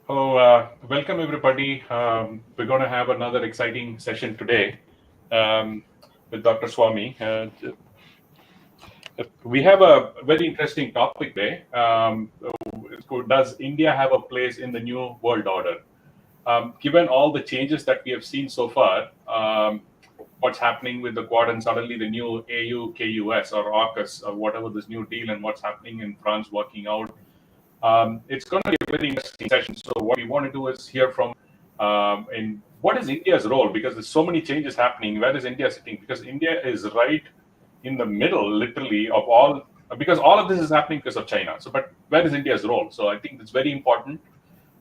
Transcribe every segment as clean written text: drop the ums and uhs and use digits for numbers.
Welcome everybody. We're going to have another exciting session today um, with Dr. Swamy. We have a very interesting topic today. Does India have a place in the new world order? Given all the changes that we have seen so far, what's happening with the Quad and suddenly the new AU, KUS or AUKUS or whatever this new deal and what's happening in France working out, it's going to be a very interesting session. So what we want to do is hear from in what is India's role, because there's so many changes happening. Where is India sitting? Because India is right in the middle, literally, of all, because all of this is happening because of China. So, but where is India's role? So I think it's very important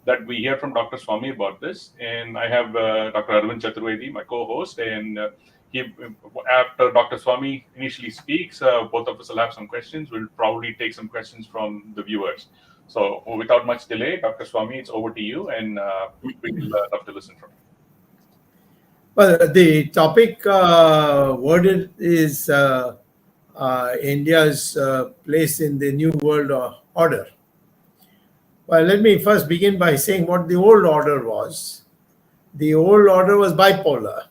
that we hear from Dr. Swamy about this. And I have Dr. Arvind Chaturvedi, my co-host, and he, after Dr. Swamy initially speaks, both of us will have some questions. We'll probably take some questions from the viewers. So without much delay, Dr. Swamy, it's over to you, and we'd love to listen from you. Well, the topic worded is India's place in the New World Order. Well, let me first begin by saying what the old order was. The old order was bipolar.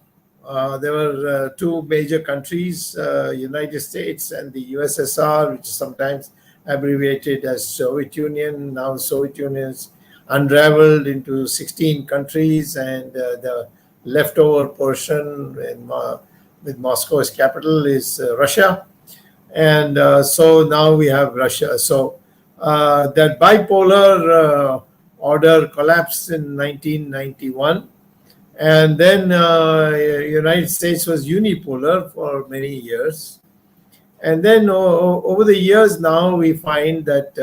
There were two major countries, United States and the USSR, which is sometimes abbreviated as Soviet Union. Now Soviet Union is unraveled into 16 countries, and the leftover portion with Moscow as capital is Russia. And so now we have Russia. So that bipolar order collapsed in 1991. And then United States was unipolar for many years. And then over the years now we find that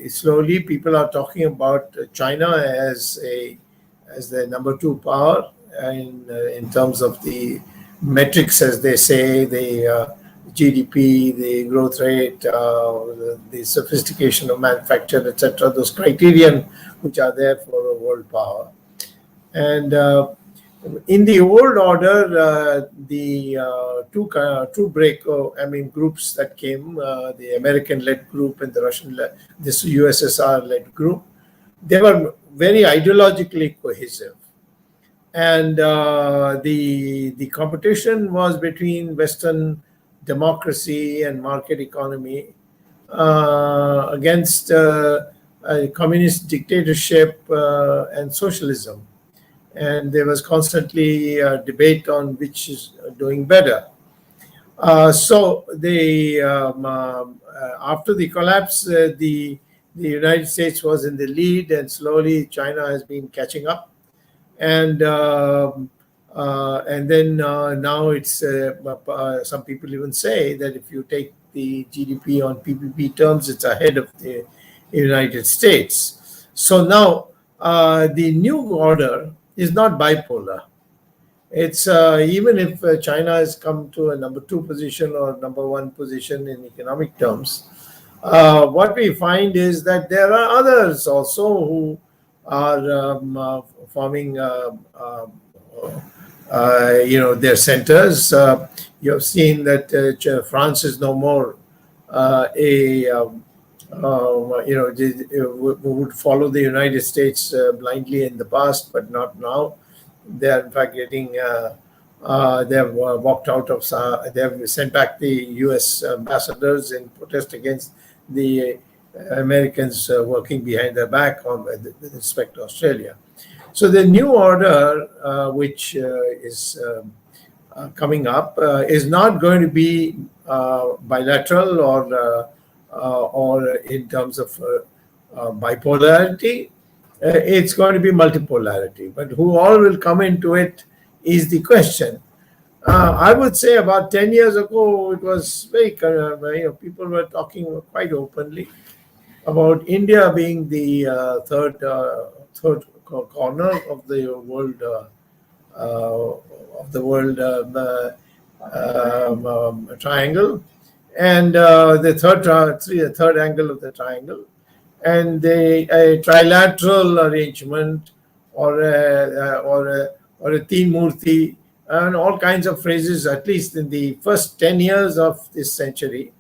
slowly people are talking about China as the number two power in terms of the metrics, as they say, the GDP, the growth rate, the sophistication of manufacture, etc. Those criterion which are there for a world power. And in the old order, the two groups that came, the American-led group and the this USSR-led group, they were very ideologically cohesive. And the competition was between Western democracy and market economy against communist dictatorship and socialism. And there was constantly debate on which is doing better. So after the collapse, the United States was in the lead, and slowly China has been catching up. And then now it's some people even say that if you take the GDP on PPP terms, it's ahead of the United States. So now the new order is not bipolar. It's even if China has come to a number two position or number one position in economic terms, what we find is that there are others also who are forming, their centers. You have seen that France is no more would follow the United States blindly in the past, but not now. They are in fact getting. They have walked out of. They have sent back the U.S. ambassadors in protest against the Americans working behind their back with respect to Australia. So the new order, which is coming up, is not going to be bilateral or in terms of bipolarity. It's going to be multipolarity. But who all will come into it is the question. I would say about 10 years ago, it was very, people were talking quite openly about India being the third corner of the world triangle, and the third angle of the triangle, and a trilateral arrangement or a Teen Murti, and all kinds of phrases, at least in the first 10 years of this century.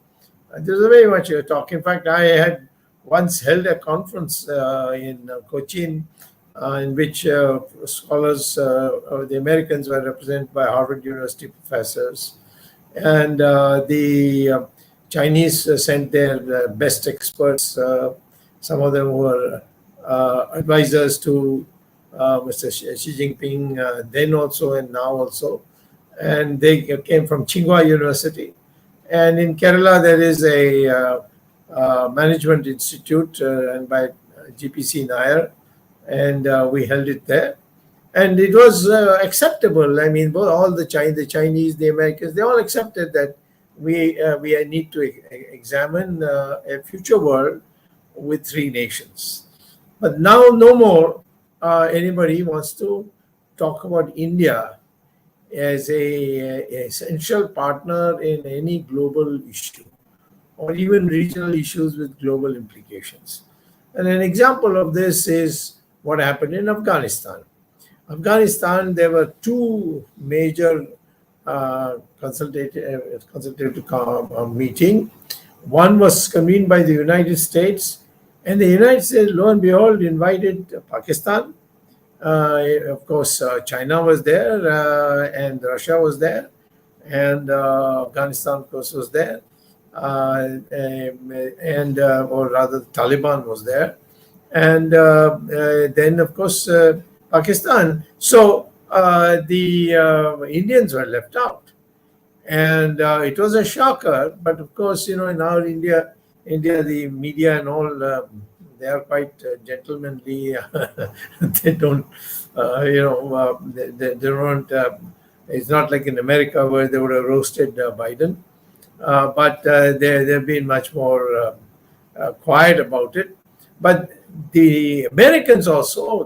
There was very much talk. In fact, I had once held a conference in Cochin, in which scholars, the Americans were represented by Harvard University professors, and the Chinese sent their best experts. Some of them were advisors to Mr. Xi Jinping, then also and now also. And they came from Tsinghua University. And in Kerala, there is a management institute run by GPC Nair, and we held it there. And it was acceptable. I mean, both all the Chinese, the Americans, they all accepted that we need to examine a future world with three nations. But now, no more anybody wants to talk about India as a essential partner in any global issue, or even regional issues with global implications. And an example of this is what happened in Afghanistan. Afghanistan, there were two major consultative meeting. One was convened by the United States, and the United States, lo and behold, invited Pakistan. Of course, China was there, and Russia was there, and Afghanistan, of course, was there, or rather, Taliban was there, and then, of course, Pakistan. So the Indians were left out, and it was a shocker. But of course, in our India, the media and all, they are quite gentlemanly. They don't, they don't. It's not like in America where they would have roasted Biden, but they've been much more quiet about it. But the Americans also,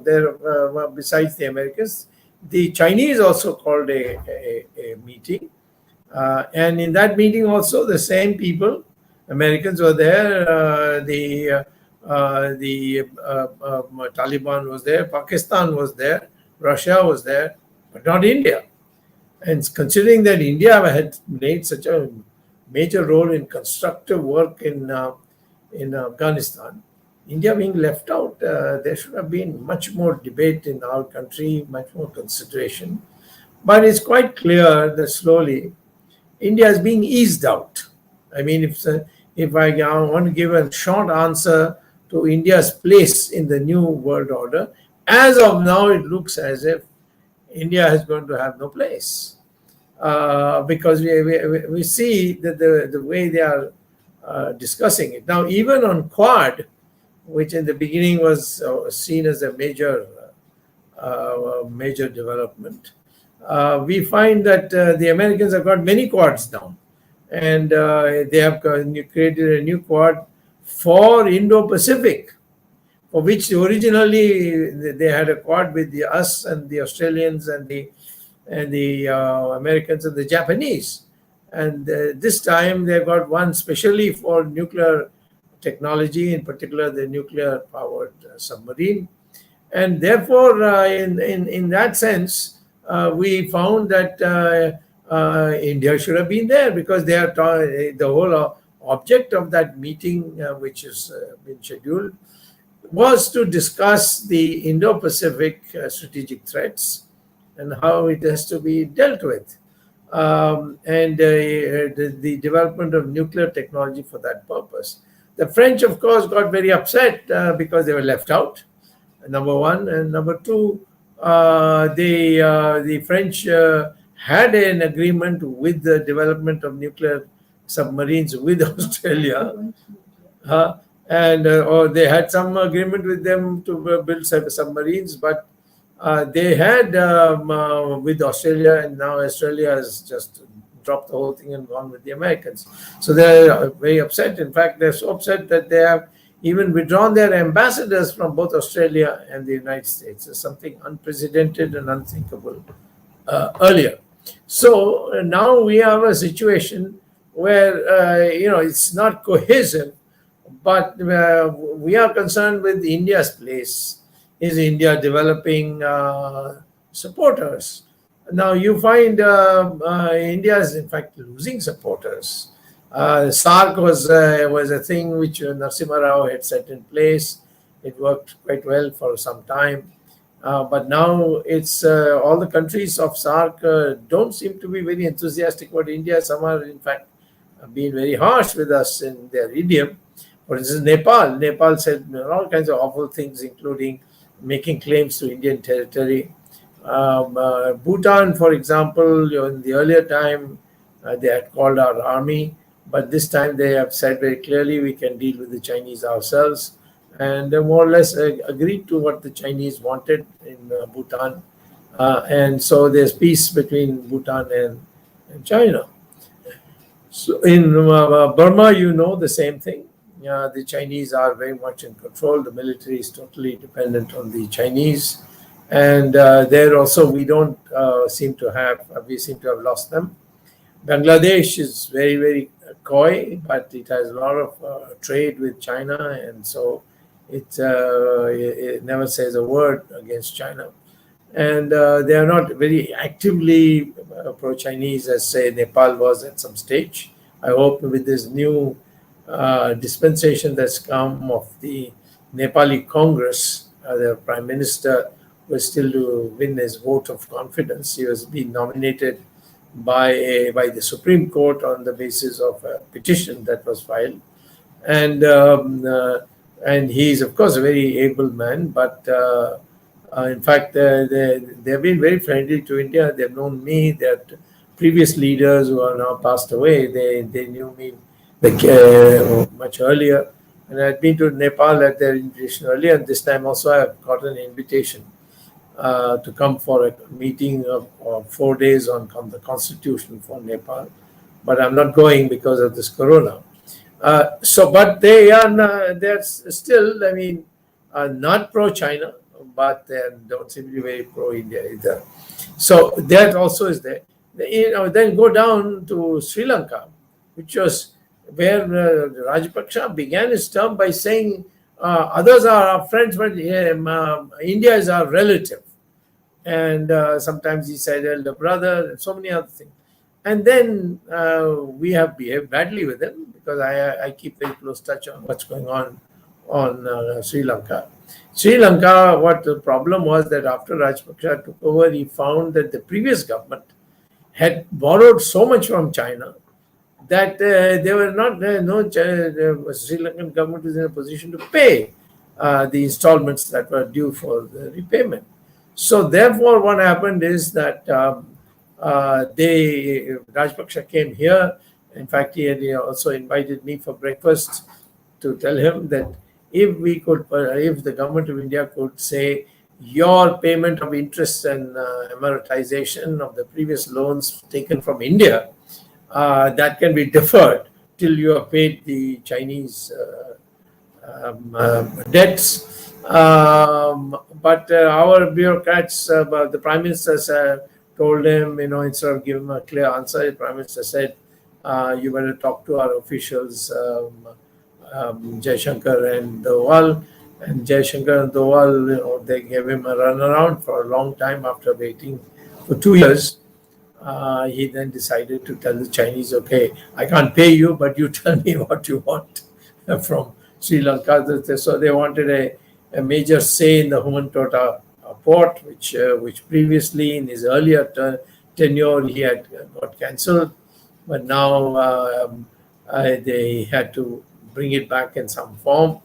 besides the Americans, the Chinese also called a meeting, and in that meeting also the same people, Americans were there, the Taliban was there, Pakistan was there, Russia was there, but not India. And considering that India had made such a major role in constructive work in Afghanistan, India being left out, there should have been much more debate in our country, much more consideration. But it's quite clear that slowly India is being eased out. I mean, if I want to give a short answer to India's place in the new world order, as of now, it looks as if India is going to have no place, because we see that the way they are discussing it now, even on Quad, which in the beginning was seen as a major development, we find that the Americans have got many quads now, and they have created a new quad for Indo-Pacific, for which originally they had a quad with us and the Australians and the Americans and the Japanese, and this time they've got one specially for nuclear technology, in particular the nuclear-powered submarine. And therefore, in that sense, we found that India should have been there, because they are the whole object of that meeting, which has been scheduled, was to discuss the Indo-Pacific strategic threats and how it has to be dealt with, and the development of nuclear technology for that purpose. The French, of course, got very upset because they were left out, number one. And number two, the French had an agreement with the development of nuclear submarines with Australia, or they had some agreement with them to build submarines, but they had with Australia, and now Australia has just dropped the whole thing and gone with the Americans. So they're very upset. In fact, they're so upset that they have even withdrawn their ambassadors from both Australia and the United States. It's something unprecedented and unthinkable earlier. So now we have a situation where it's not cohesive, but we are concerned with India's place. Is India developing supporters? Now you find India is in fact losing supporters. SARC was a thing which Narasimha Rao had set in place. It worked quite well for some time. But now it's all the countries of SARC don't seem to be very enthusiastic about India. Some are, in fact, being very harsh with us in their idiom. For instance, Nepal. Nepal said all kinds of awful things, including making claims to Indian territory. Bhutan, for example, in the earlier time, they had called our army, but this time they have said very clearly we can deal with the Chinese ourselves. And they more or less agreed to what the Chinese wanted in Bhutan. And so there's peace between Bhutan and China. So in Burma, the same thing. The Chinese are very much in control. The military is totally dependent on the Chinese. And there also we don't seem to have lost them. Bangladesh is very, very coy, but it has a lot of trade with China, and so it never says a word against China. And they are not very actively pro-Chinese as, say, Nepal was at some stage. I hope with this new dispensation that's come of the Nepali Congress, the Prime Minister was still to win his vote of confidence. He was being nominated by the Supreme Court on the basis of a petition that was filed, and he's of course a very able man. But in fact, they've been very friendly to India. They've known me. That previous leaders who are now passed away, they knew me much earlier, and I'd been to Nepal at their invitation earlier. And this time also I've got an invitation to come for a meeting of 4 days on the constitution for Nepal, but I'm not going because of this corona. But they're still, not pro-China, but they don't seem to be very pro-India either. So that also is there. Then go down to Sri Lanka, which was where Rajapaksa began his term by saying others are our friends, but India is our relative. And sometimes he said elder brother and so many other things. And then we have behaved badly with him because I keep very close touch on what's going on Sri Lanka. Sri Lanka, what the problem was that after Rajapaksa took over, he found that the previous government had borrowed so much from China that they were not, the Sri Lankan government was in a position to pay the installments that were due for the repayment. So therefore, what happened is that Rajapaksa came here. In fact, he had also invited me for breakfast to tell him that if the government of India could say your payment of interest and amortization of the previous loans taken from India, that can be deferred till you have paid the Chinese debts. But our bureaucrats, the Prime Minister told him, instead of giving him a clear answer, the Prime Minister said, you better talk to our officials, Jaishankar and Doval. And Jaishankar and Doval, they gave him a runaround for a long time after waiting for 2 years. He then decided to tell the Chinese, okay, I can't pay you, but you tell me what you want from Sri Lanka. So they wanted a major say in the Humantota port, which previously in his earlier tenure he had got cancelled, but now they had to bring it back in some form.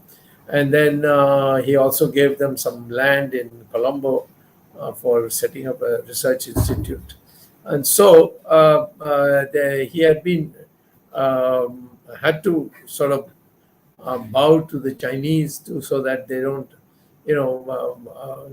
And then he also gave them some land in Colombo for setting up a research institute. And so he had been had to sort of bow to the Chinese so that they don't,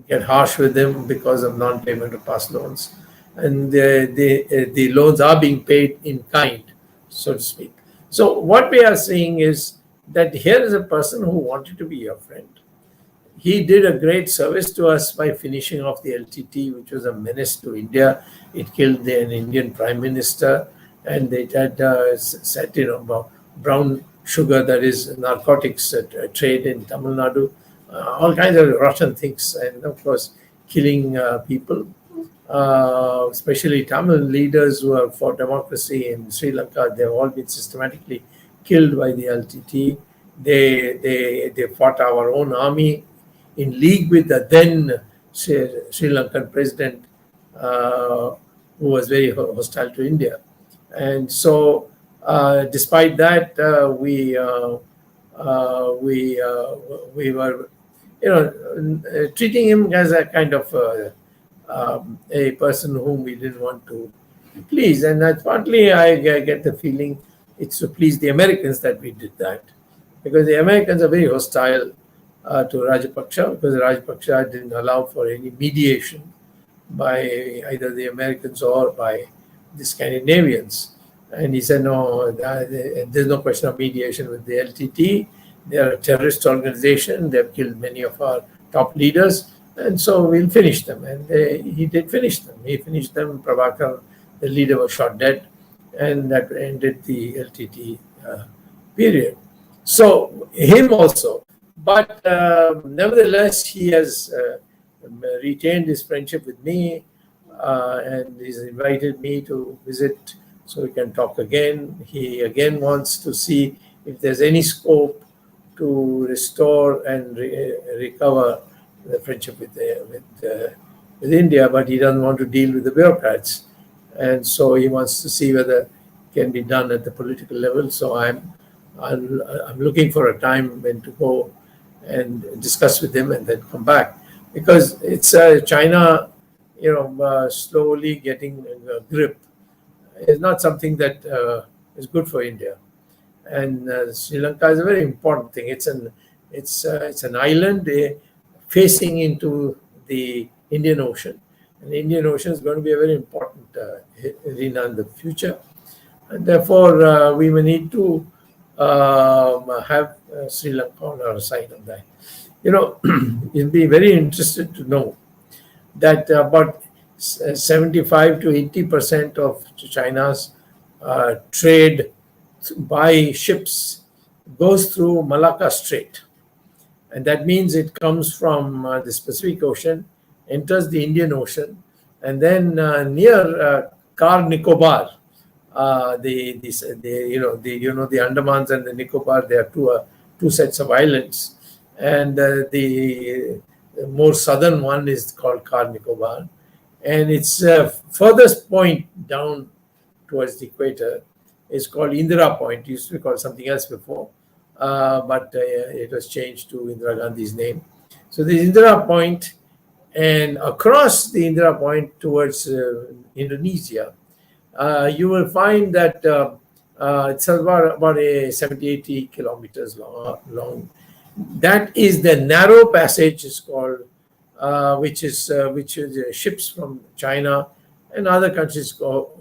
get harsh with them because of non-payment of past loans. And the loans are being paid in kind, so to speak. So what we are seeing is that here is a person who wanted to be your friend. He did a great service to us by finishing off the LTT, which was a menace to India. It killed an Indian Prime Minister, and they had set, brown sugar, that is narcotics trade in Tamil Nadu, all kinds of rotten things, and of course killing people. especially Tamil leaders who are for democracy in Sri Lanka. They've all been systematically killed by the LTT. They fought our own army in league with the then Sri Lankan president, who was very hostile to India. And so, despite that, we were, treating him as a kind of a person whom we didn't want to please. And partly I get the feeling it's to please the Americans that we did that, because the Americans are very hostile to Rajapaksa, because Rajapaksa didn't allow for any mediation by either the Americans or by the Scandinavians. And he said, no, there's no question of mediation with the LTT. They are a terrorist organization. They've killed many of our top leaders. And so we'll finish them. And he did finish them. He finished them. Prabhakar, the leader, was shot dead. And that ended the LTT period. So him also. But nevertheless, he has retained his friendship with me, and he's invited me to visit so we can talk again. He again wants to see if there's any scope to restore and recover the friendship with India, but he doesn't want to deal with the bureaucrats. And so he wants to see whether it can be done at the political level. So I'm looking for a time when to go and discuss with him and then come back, because it's China, slowly getting a grip. It's not something that is good for India, and Sri Lanka is a very important thing. It's an island facing into the Indian Ocean, and the Indian Ocean is going to be a very important arena in the future, and therefore we may need to have Sri Lanka on our side on that. You'll be very interested to know that about 75 to 80% of China's trade by ships goes through Malacca Strait. And that means it comes from the Pacific Ocean, enters the Indian Ocean, and then near Car Nicobar, the Andamans and the Nicobar, there are two sets of islands, and the more southern one is called Car Nicobar, and its furthest point down towards the equator is called Indira Point. It used to be called something else before, but it was changed to Indira Gandhi's name. So the Indira Point, and across the Indira Point towards Indonesia, you will find that it's about a 70-80 kilometers long. That is the narrow passage, is called, which is ships from China and other countries go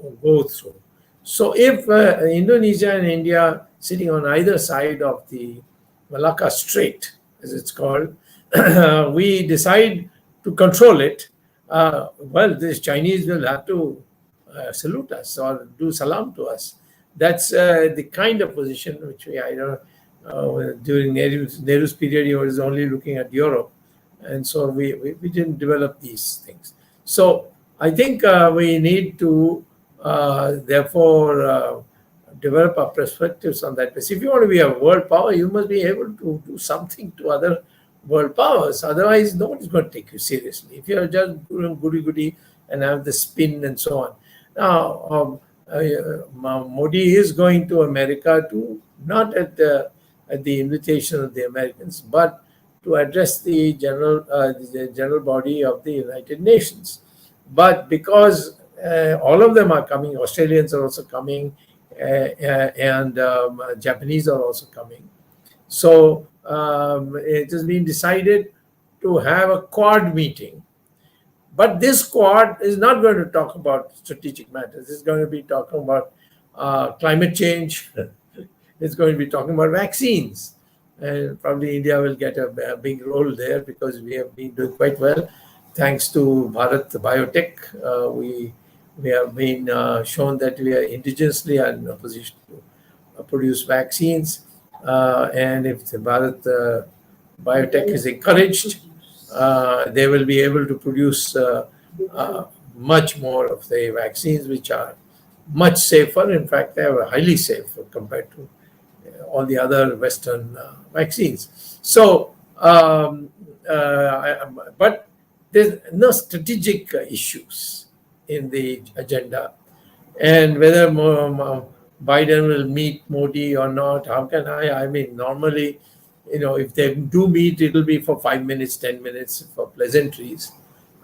through. So if Indonesia and India sitting on either side of the Malacca Strait, as it's called, we decide to control it, well, these Chinese will have to salute us or do salam to us. That's the kind of position which during Nehru's period, he was only looking at Europe. And so we didn't develop these things. So I think we need to, therefore, develop our perspectives on that. Because if you want to be a world power, you must be able to do something to other world powers. Otherwise, nobody's going to take you seriously. If you're just doing goody-goody and have the spin and so on. Now, Modi is going to America not at the invitation of the Americans, but to address the general body of the United Nations. But because all of them are coming, Australians are also coming, and Japanese are also coming. So it has been decided to have a Quad meeting. But this Quad is not going to talk about strategic matters. It's going to be talking about climate change. It's going to be talking about vaccines. And probably India will get a big role there, because we have been doing quite well. Thanks to Bharat Biotech, we have been shown that we are indigenously in a position to produce vaccines. And if the Bharat Biotech is encouraged, they will be able to produce much more of the vaccines, which are much safer. In fact, they are highly safe compared to all the other Western vaccines. So, but there's no strategic issues in the agenda. And whether Biden will meet Modi or not, how can I mean, normally, if they do meet, it'll be for 5 minutes, 10 minutes for pleasantries.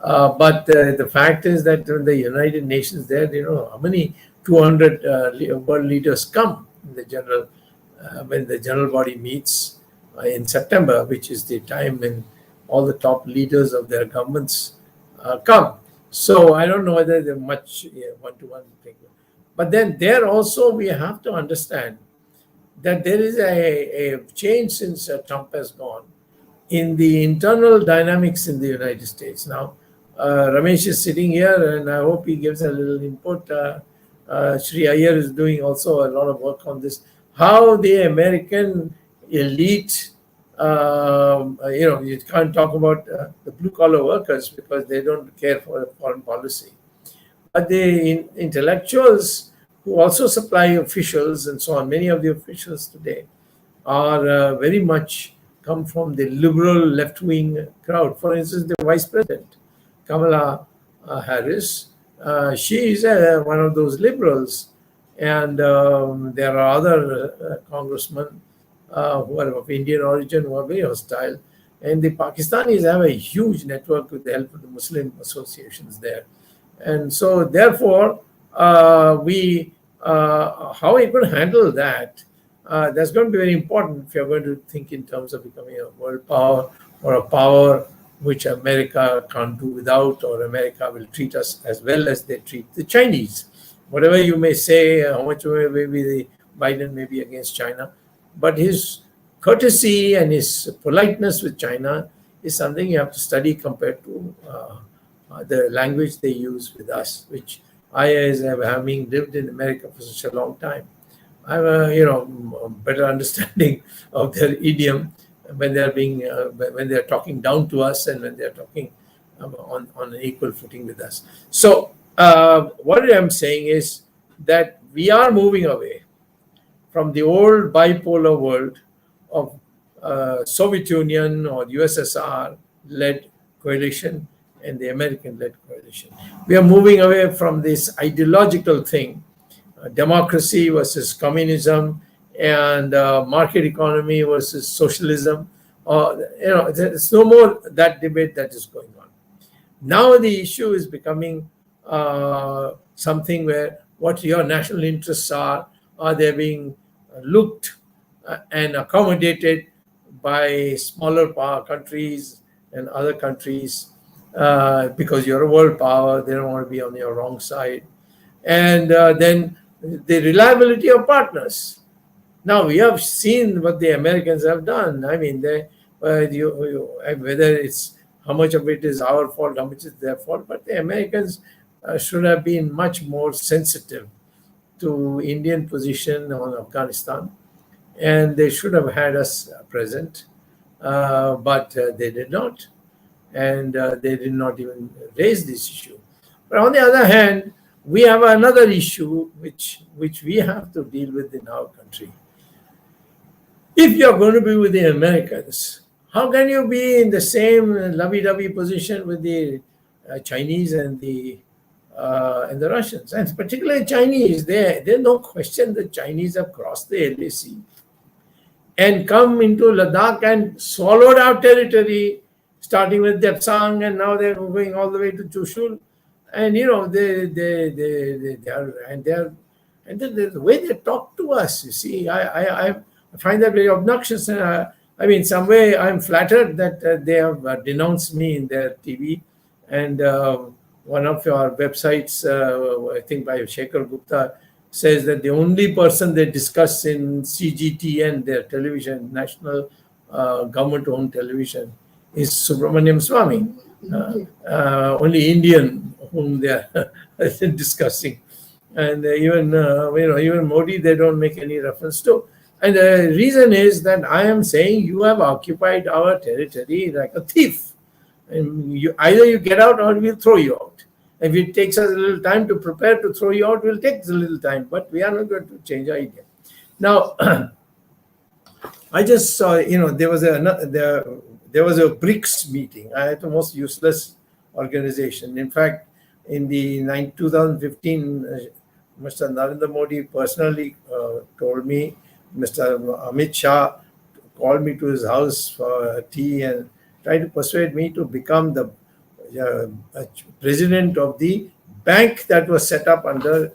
But the fact is that when the United Nations there, how many 200 world leaders come in the general when the general body meets in September, which is the time when all the top leaders of their governments come. So I don't know whether they're much one-to-one thing. But then there also we have to understand that there is a change since Trump has gone in the internal dynamics in the United States. Now, Ramesh is sitting here, and I hope he gives a little input. Sri Iyer is doing also a lot of work on this. How the American elite, you can't talk about the blue-collar workers because they don't care for foreign policy. But the intellectuals who also supply officials and so on, many of the officials today are very much come from the liberal left-wing crowd. For instance, the vice president, Kamala Harris, she is one of those liberals. And there are other congressmen who are of Indian origin who are very hostile. And the Pakistanis have a huge network with the help of the Muslim associations there. And so, therefore, how we going to handle that, that's going to be very important if you're going to think in terms of becoming a world power or a power which America can't do without, or America will treat us as well as they treat the Chinese. Whatever you may say, how much maybe the Biden may be against China, but his courtesy and his politeness with China is something you have to study compared to the language they use with us, which I, as having lived in America for such a long time, I have a better understanding of their idiom when they're when they're talking down to us and when they're talking on an equal footing with us. So what I'm saying is that we are moving away from the old bipolar world of Soviet Union or USSR-led coalition and the American-led coalition. We are moving away from this ideological thing, democracy versus communism, and market economy versus socialism. There's no more that debate that is going on. Now the issue is becoming something where what your national interests are they being looked and accommodated by smaller power countries and other countries because you're a world power. They don't want to be on your wrong side. And then the reliability of partners. Now, we have seen what the Americans have done. I mean, whether it's how much of it is our fault, how much is their fault, but the Americans should have been much more sensitive to Indian position on Afghanistan, and they should have had us present, but they did not, and they did not even raise this issue. But on the other hand, we have another issue which we have to deal with in our country. If you're going to be with the Americans, how can you be in the same lovey-dovey position with the Chinese and the Russians? And particularly Chinese, there's no question the Chinese have crossed the LAC and come into Ladakh and swallowed our territory, starting with Depsang, and now they're going all the way to Chushul. And they are, and the way they talk to us, you see, I find that very obnoxious. And I mean, some way I'm flattered that they have denounced me in their TV. And one of your websites, I think by Shekhar Gupta, says that the only person they discuss in CGTN, their television, national government-owned television, is Subramanian Swamy, only Indian whom they are discussing. And even Modi, they don't make any reference to. And the reason is that I am saying you have occupied our territory like a thief. And either you get out or we'll throw you out. If it takes us a little time to prepare to throw you out, will take a little time, but we are not going to change our idea. Now, I just saw, there was a BRICS meeting. It's the most useless organization. In fact, in the 2015, Mr. Narendra Modi personally told me, Mr. Amit Shah called me to his house for tea and tried to persuade me to become the president of the bank that was set up under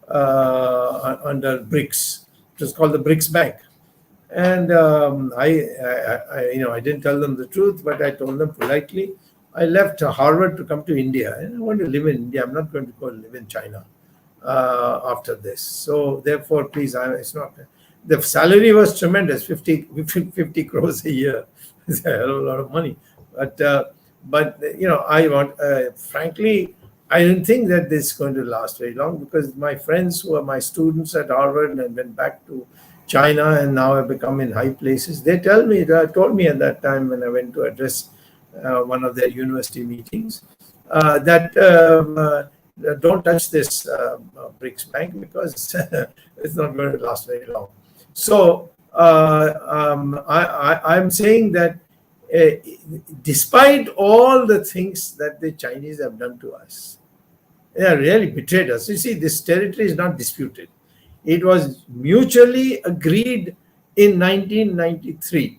BRICS. It was called the BRICS Bank. And I didn't tell them the truth, but I told them politely. I left Harvard to come to India, and I want to live in India. I'm not going to go live in China after this. So therefore, please, it's not. The salary was tremendous, 50 crores a year. It's a hell of a lot of money. But I want, frankly, I didn't think that this is going to last very long, because my friends who are my students at Harvard and went back to China and now have become in high places, they told me at that time when I went to address one of their university meetings that don't touch this BRICS Bank, because it's not going to last very long. So I'm saying that despite all the things that the Chinese have done to us, they have really betrayed us. You see, this territory is not disputed. It was mutually agreed in 1993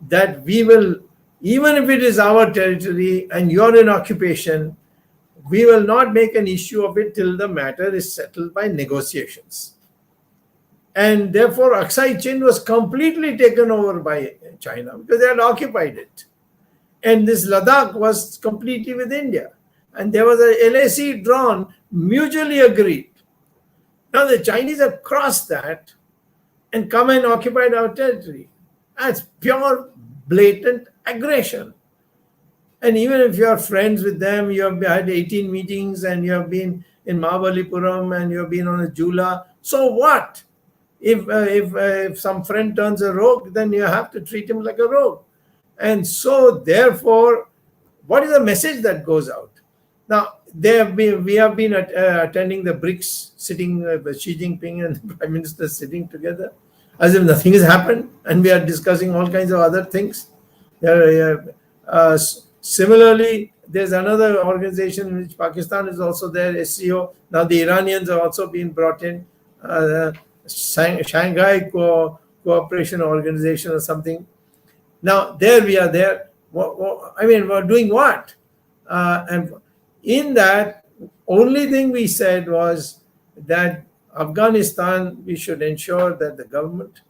that we will, even if it is our territory and you're in occupation, we will not make an issue of it till the matter is settled by negotiations. And therefore, Aksai Chin was completely taken over by China because they had occupied it. And this Ladakh was completely with India. And there was a LAC drawn, mutually agreed. Now the Chinese have crossed that and come and occupied our territory. That's pure, blatant aggression. And even if you are friends with them, you have had 18 meetings and you have been in Mahabalipuram and you have been on a Jula, so what? If some friend turns a rogue, then you have to treat him like a rogue. And so therefore, what is the message that goes out? Now, we have been attending the BRICS, sitting with Xi Jinping and the Prime Minister sitting together as if nothing has happened, and we are discussing all kinds of other things. Similarly, there's another organization in which Pakistan is also there, SCO. Now the Iranians have also been brought in, Shanghai Cooperation Organization or something. Now there we are there. I mean, we're doing what? And in that, only thing we said was that Afghanistan, we should ensure that the government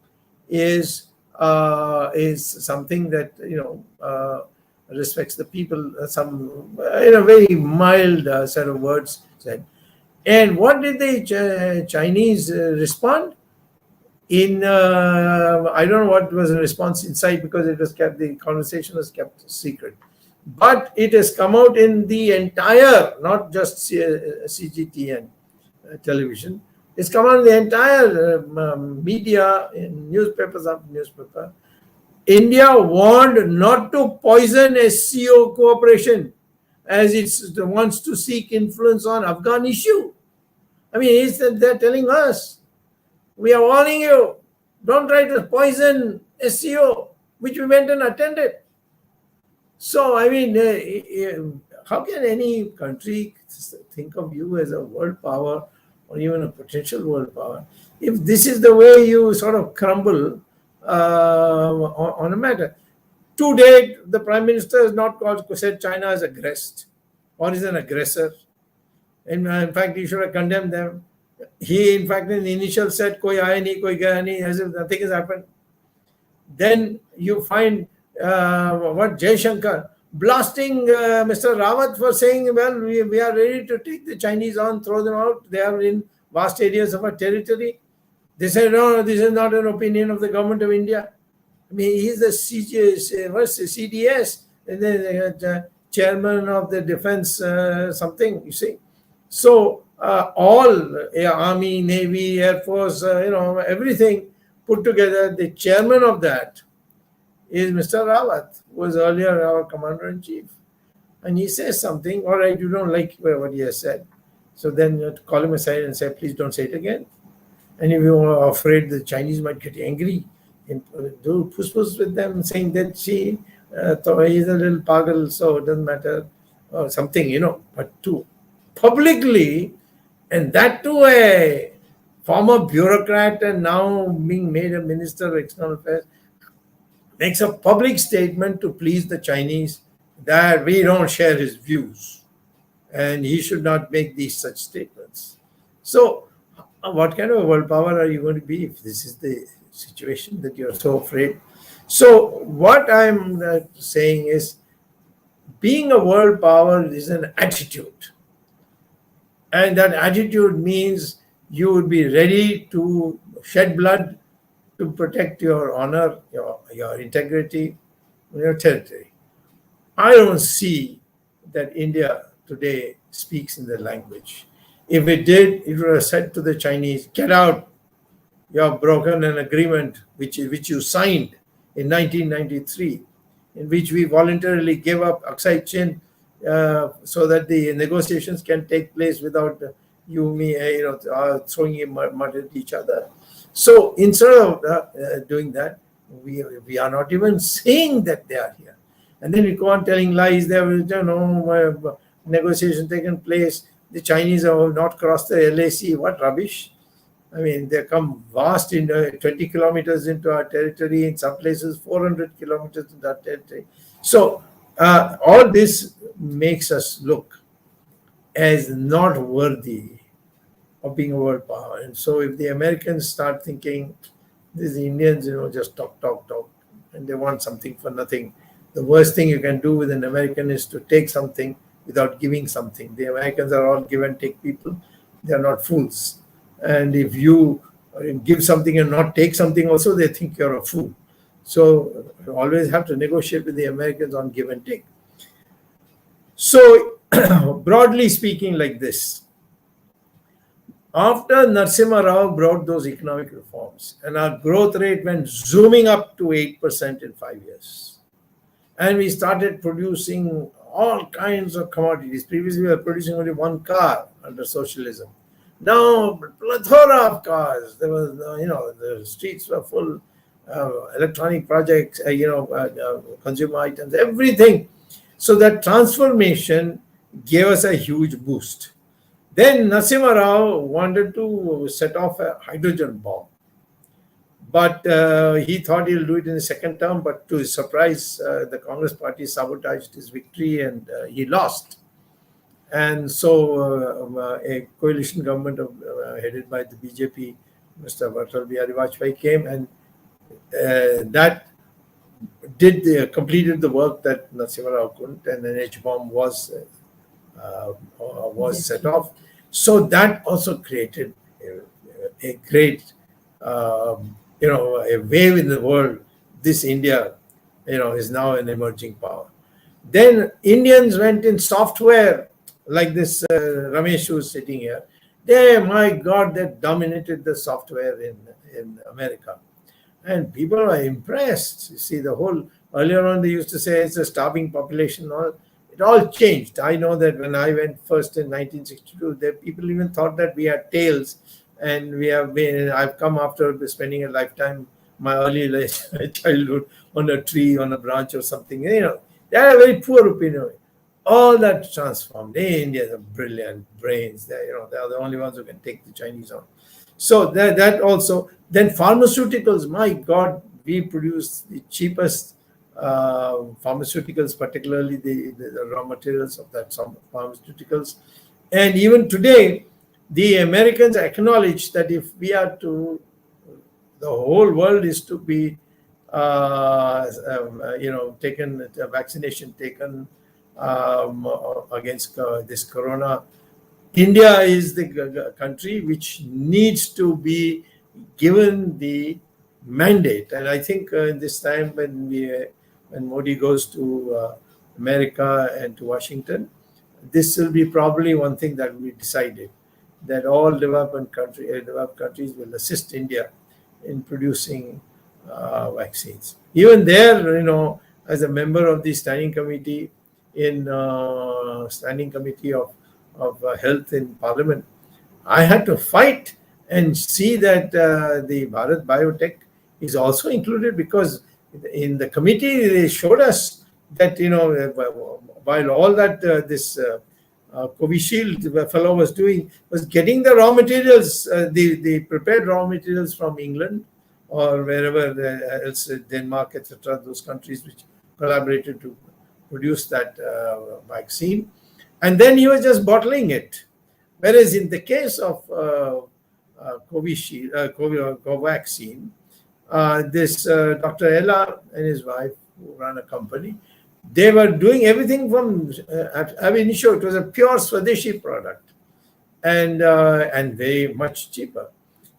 is something that respects the people. Some in a very mild set of words said. And what did the Chinese respond? I don't know what was the response inside, because it was kept, the conversation was kept secret. But it has come out in the entire, not just CGTN television, it's come out in the entire media, in newspapers after newspaper. India warned not to poison SCO cooperation as it wants to seek influence on Afghan issue. I mean, they're telling us, we are warning you, don't try to poison SCO, which we went and attended. So, I mean, how can any country think of you as a world power or even a potential world power if this is the way you sort of crumble on a matter? To date, the Prime Minister has not said China is aggressed or is an aggressor. In fact, he should have condemned them. He, in fact, in the initial said, "Koi aaya nahi, koi gaya nahi," as if nothing has happened. Then you find Jaishankar blasting Mr. Rawat for saying, well, we are ready to take the Chinese on, throw them out. They are in vast areas of our territory. They said, no, this is not an opinion of the government of India. I mean, he's the CDS, and then the chairman of the defense something, you see. So all Army, Navy, Air Force, everything put together, the chairman of that is Mr. Rawat, who was earlier our commander-in-chief. and he says something, all right, you don't like what he has said. So then you have to call him aside and say, please don't say it again. And if you are afraid the Chinese might get angry, do push with them, saying that he's a little pagal, so it doesn't matter, or something, But to publicly, and that too a former bureaucrat and now being made a minister of external affairs, makes a public statement to please the Chinese that we don't share his views and he should not make these such statements. So, what kind of a world power are you going to be if this is the situation that you're so afraid? So, what I'm saying is, being a world power is an attitude. And that attitude means you would be ready to shed blood to protect your honor, your integrity, your territory. I don't see that India today speaks in the language. If it did, it would have said to the Chinese, get out. You have broken an agreement which you signed in 1993, in which we voluntarily gave up Aksai Chin so that the negotiations can take place without throwing mud at each other. So instead of doing that, we are not even saying that they are here. And then we go on telling lies. There was negotiation taken place. The Chinese have not crossed the LAC. What rubbish! I mean, they come vast in 20 kilometers into our territory. In some places, 400 kilometers into our territory. So all this makes us look as not worthy of being a world power. And so if the Americans start thinking these Indians, just talk, and they want something for nothing, the worst thing you can do with an American is to take something without giving something. The Americans are all give and take people. They are not fools. And if you give something and not take something also, they think you're a fool. So you always have to negotiate with the Americans on give and take. So broadly speaking, like this, after Narasimha Rao brought those economic reforms and our growth rate went zooming up to 8% in 5 years, and we started producing all kinds of commodities. Previously, we were producing only one car under socialism. Now, plethora of cars. There was, the streets were full, electronic projects, consumer items, everything. So that transformation gave us a huge boost. Then Narasimha Rao wanted to set off a hydrogen bomb. But he thought he'll do it in the second term, but to his surprise, the Congress party sabotaged his victory and he lost. And so a coalition government headed by the BJP, Mr. Atal Bihari Vajpayee came, and that completed the work that Narasimha Rao couldn't, and an H-bomb was set off. So that also created a great, a wave in the world. This India, is now an emerging power. Then Indians went in software, like this Ramesh who's sitting here. My God, they dominated the software in America. And people are impressed. You see, earlier on they used to say it's a starving population. It all changed. I know that when I went first in 1962, people even thought that we had tails, and I've come after spending a lifetime, my early childhood, on a tree, on a branch or something. They had a very poor opinion. All that transformed. India are brilliant brains. They are the only ones who can take the Chinese on. So that also. Then pharmaceuticals. My God, we produce the cheapest pharmaceuticals, particularly the raw materials of that pharmaceuticals. And even today, the Americans acknowledge that if we are the whole world is to be, taken, vaccination taken against this corona, India is the country which needs to be given the mandate. And I think this time when Modi goes to America and to Washington, this will be probably one thing that will be decided, that all developed countries will assist India in producing vaccines. Even there, as a member of the standing committee, in Standing Committee of Health in Parliament, I had to fight and see that the Bharat Biotech is also included, because in the committee they showed us that, while all that this Covishield fellow was doing was getting the raw materials, the prepared raw materials from England or wherever else, Denmark, etc., those countries which collaborated to produce that vaccine, and then he was just bottling it. Whereas in the case of Covaxin, this Dr. Ella and his wife, who run a company, they were doing everything from ab initio. It was a pure Swadeshi product, and very much cheaper.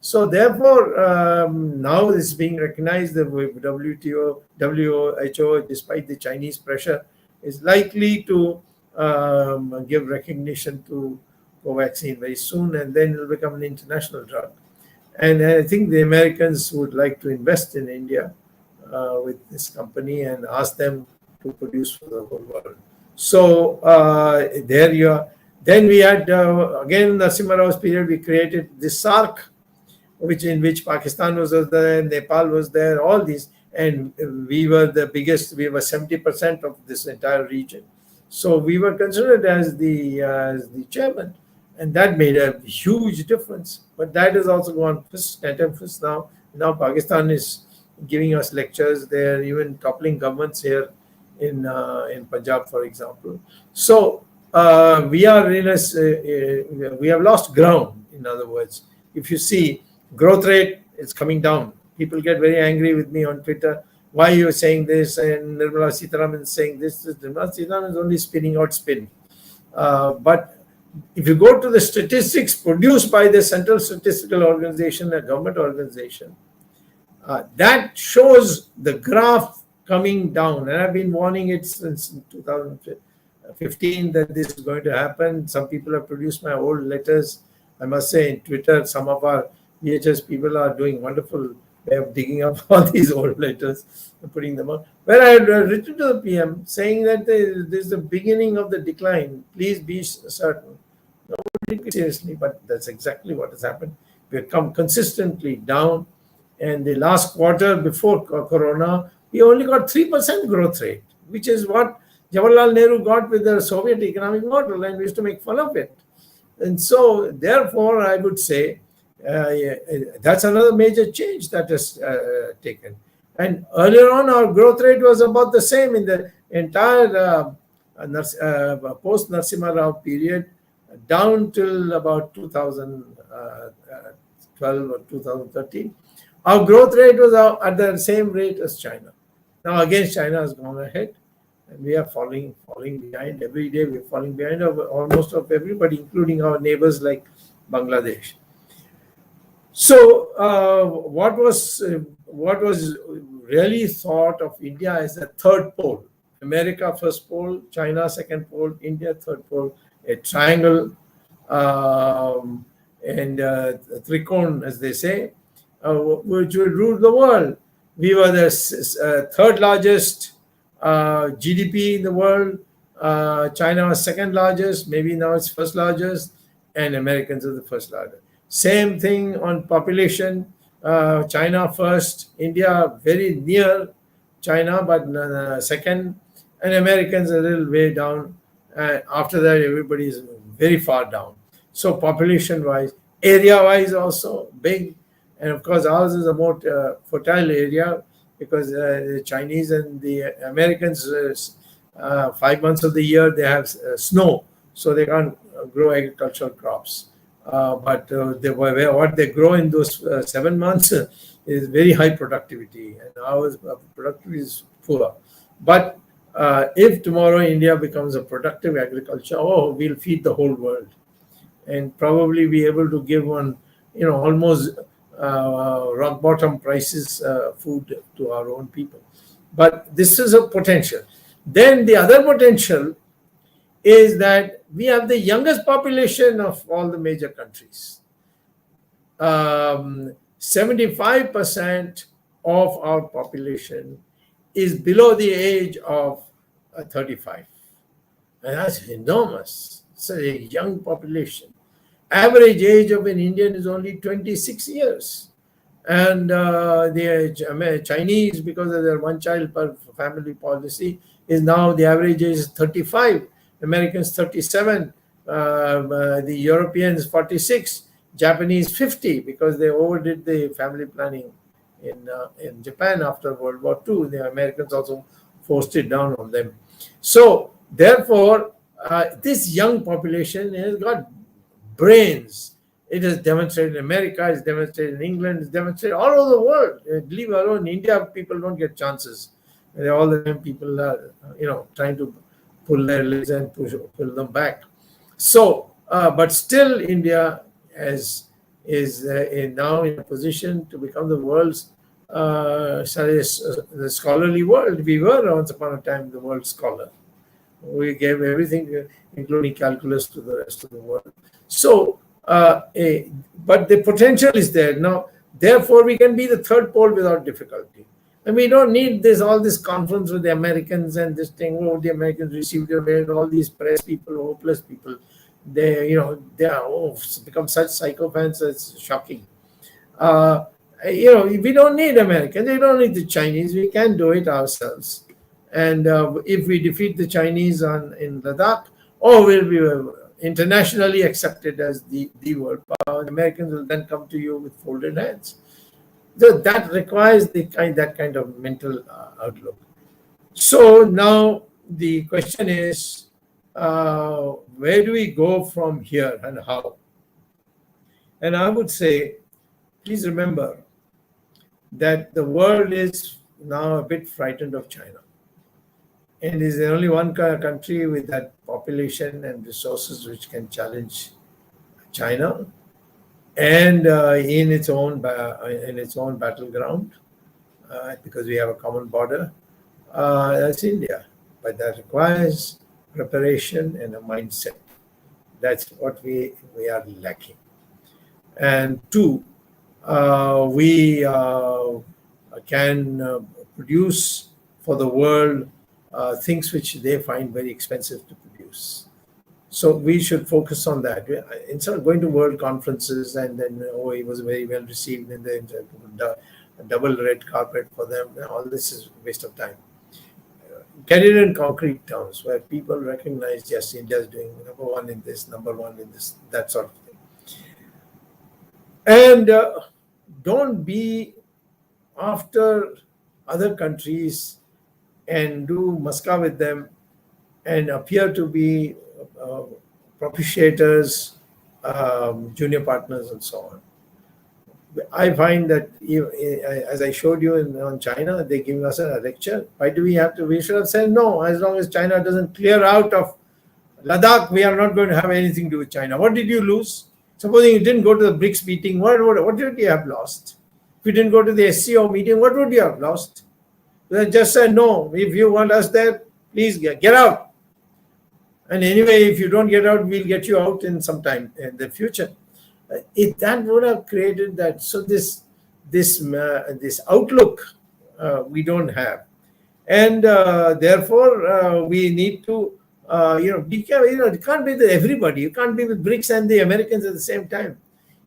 So therefore, now it's being recognized. The WTO, WHO, despite the Chinese pressure, is likely to give recognition to Covaxin very soon, and then it will become an international drug. And I think the Americans would like to invest in India with this company and ask them to produce for the whole world. So there you are. Then we had, again, Narasimha Rao's period, we created the SAARC, in which Pakistan was there, Nepal was there, all these. And we were the biggest, we were 70% of this entire region. So we were considered as the chairman. And that made a huge difference. But that has also gone net emphasis now. Now Pakistan is giving us lectures. They're even toppling governments here in Punjab, for example. So we are we have lost ground. In other words, if you see, growth rate is coming down. People get very angry with me on Twitter. Why are you saying this? And Nirmala Sitharaman is saying this. Nirmala Sitharaman is only spinning out spin. But if you go to the statistics produced by the Central Statistical Organization, a government organization, that shows the graph coming down. And I've been warning it since 2015 that this is going to happen. Some people have produced my old letters. I must say, in Twitter, some of our VHS people are doing wonderful way of digging up all these old letters and putting them up. Where I had written to the PM saying that this is the beginning of the decline. Please be certain. Nobody took it seriously, but that's exactly what has happened. We've come consistently down, and the last quarter before Corona, we only got 3% growth rate, which is what Jawaharlal Nehru got with the Soviet economic model, and we used to make fun of it. And so, therefore, I would say that's another major change that has taken. And earlier on, our growth rate was about the same in the entire post-Narasimha Rao period, down till about 2012 or 2013. Our growth rate was at the same rate as China. Now, again, China has gone ahead, and we are falling behind. Every day we're falling behind almost of everybody, including our neighbors like Bangladesh. So what was really thought of India as a third pole? America first pole, China second pole, India third pole, a triangle and a trikon, as they say, which would rule the world. We were the third largest GDP in the world. China was second largest, maybe now it's first largest, and Americans are the first largest. Same thing on population. China first, India very near China, but second, and Americans a little way down. After that, everybody is very far down. So population-wise, area-wise also big, and of course ours is a more fertile area because the Chinese and the Americans, 5 months of the year they have snow, so they can't grow agricultural crops. But what they grow in those 7 months is very high productivity, and our productivity is poor. But if tomorrow India becomes a productive agriculture, we'll feed the whole world, and probably be able to give almost rock bottom prices food to our own people. But this is a potential. Then the other potential is that we have the youngest population of all the major countries. 75% of our population is below the age of 35. And that's enormous. It's a young population. Average age of an Indian is only 26 years. And the Chinese, because of their one child per family policy, is now the average age is 35. Americans 37. The Europeans 46. Japanese 50, because they overdid the family planning in Japan after World War II. The Americans also forced it down on them. So therefore, this young population has got brains. It is demonstrated in America, it's demonstrated in England, it's demonstrated all over the world. Leave alone India, people don't get chances. All the time people are, trying to pull their legs and pull them back. So, but still India is now in a position to become the world's the scholarly world. We were once upon a time the world scholar. We gave everything, including calculus, to the rest of the world. So, but the potential is there now. Therefore, we can be the third pole without difficulty, and we don't need all this conference with the Americans and this thing. Oh, the Americans received your mail. All these press people, hopeless people. They are become such psychopaths. It's shocking. We don't need Americans. We don't need the Chinese. We can do it ourselves. And if we defeat the Chinese in Ladakh, we'll be internationally accepted as the world power. The Americans will then come to you with folded hands. So that requires that kind of mental outlook. So now the question is, where do we go from here and how? And I would say, please remember that the world is now a bit frightened of China. And is there only one country with that population and resources which can challenge China, and in its own battleground, because we have a common border. That's India, but that requires preparation and a mindset. That's what we are lacking. And two, we can produce for the world things which they find very expensive to produce. So we should focus on that. Instead of going to world conferences and then, he was very well received and then a double red carpet for them, all this is a waste of time. Get it in concrete terms where people recognize, yes, India is doing number one in this, that sort of thing. And don't be after other countries and do muska with them and appear to be propitiators, junior partners, and so on. I find that, as I showed you on China, they're giving us a lecture. Why do we have to? We should have said no. As long as China doesn't clear out of Ladakh, we are not going to have anything to do with China. What did you lose? Supposing you didn't go to the BRICS meeting, what did you have lost? If you didn't go to the SCO meeting, what would you have lost? They just said, no, if you want us there, please get out. And anyway, if you don't get out, we'll get you out in some time in the future. That would have created that. So this outlook we don't have. And therefore, we need to, be careful. It can't be everybody. You can't be with BRICS and the Americans at the same time.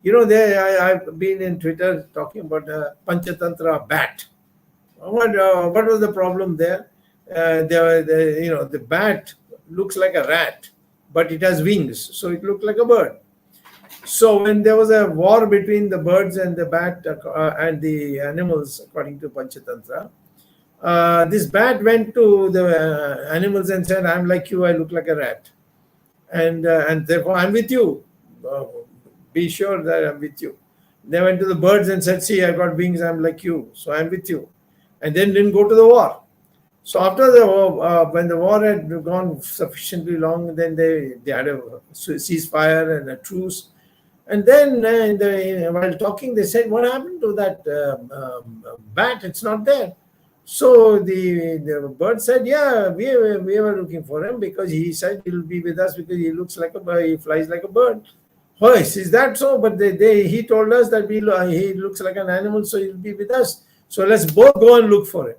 I've been in Twitter talking about Panchatantra bat. What was the problem there? The bat looks like a rat, but it has wings, so it looked like a bird. So when there was a war between the birds and the bat and the animals, according to Panchatantra, this bat went to the animals and said, "I'm like you. I look like a rat, and therefore I'm with you. Be sure that I'm with you." They went to the birds and said, "See, I got wings. I'm like you, so I'm with you," and then didn't go to the war. So after the war, when the war had gone sufficiently long, then they had a ceasefire and a truce. And then while talking, they said, "What happened to that bat? It's not there." So the bird said, "Yeah, we were looking for him because he said he'll be with us because he looks like a bird, he flies like a bird." "Oh, is that so?" But he told us that he looks like an animal, so he'll be with us. So let's both go and look for him.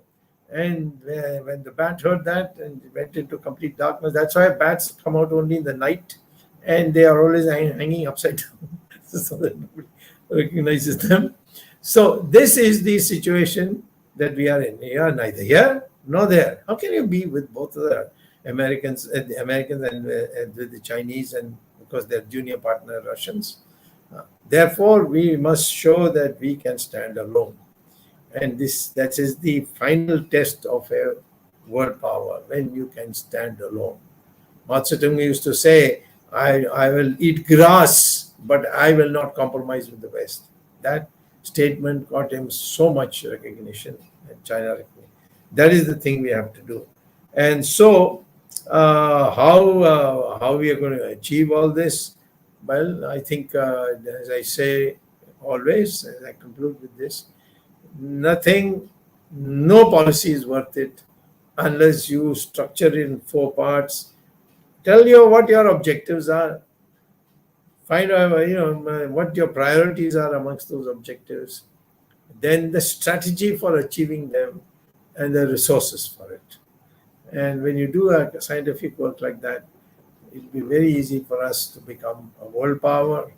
And when the bat heard that and went into complete darkness, that's why bats come out only in the night, and they are always hanging upside down so that nobody recognizes them. So this is the situation that we are in. You are neither here nor there. How can you be with both of the Americans and with the Chinese, and because they're junior partner Russians? Therefore, we must show that we can stand alone. And that is the final test of a world power, when you can stand alone. Mao Zedong used to say, I will eat grass, but I will not compromise with the West. That statement got him so much recognition, and China recognition. That is the thing we have to do. And so, how we are going to achieve all this? Well, I think, as I say always, as I conclude with this, no policy is worth it unless you structure it in 4 parts. Tell you what your objectives are. Find out, what your priorities are amongst those objectives. Then the strategy for achieving them and the resources for it. And when you do a scientific work like that, it will be very easy for us to become a world power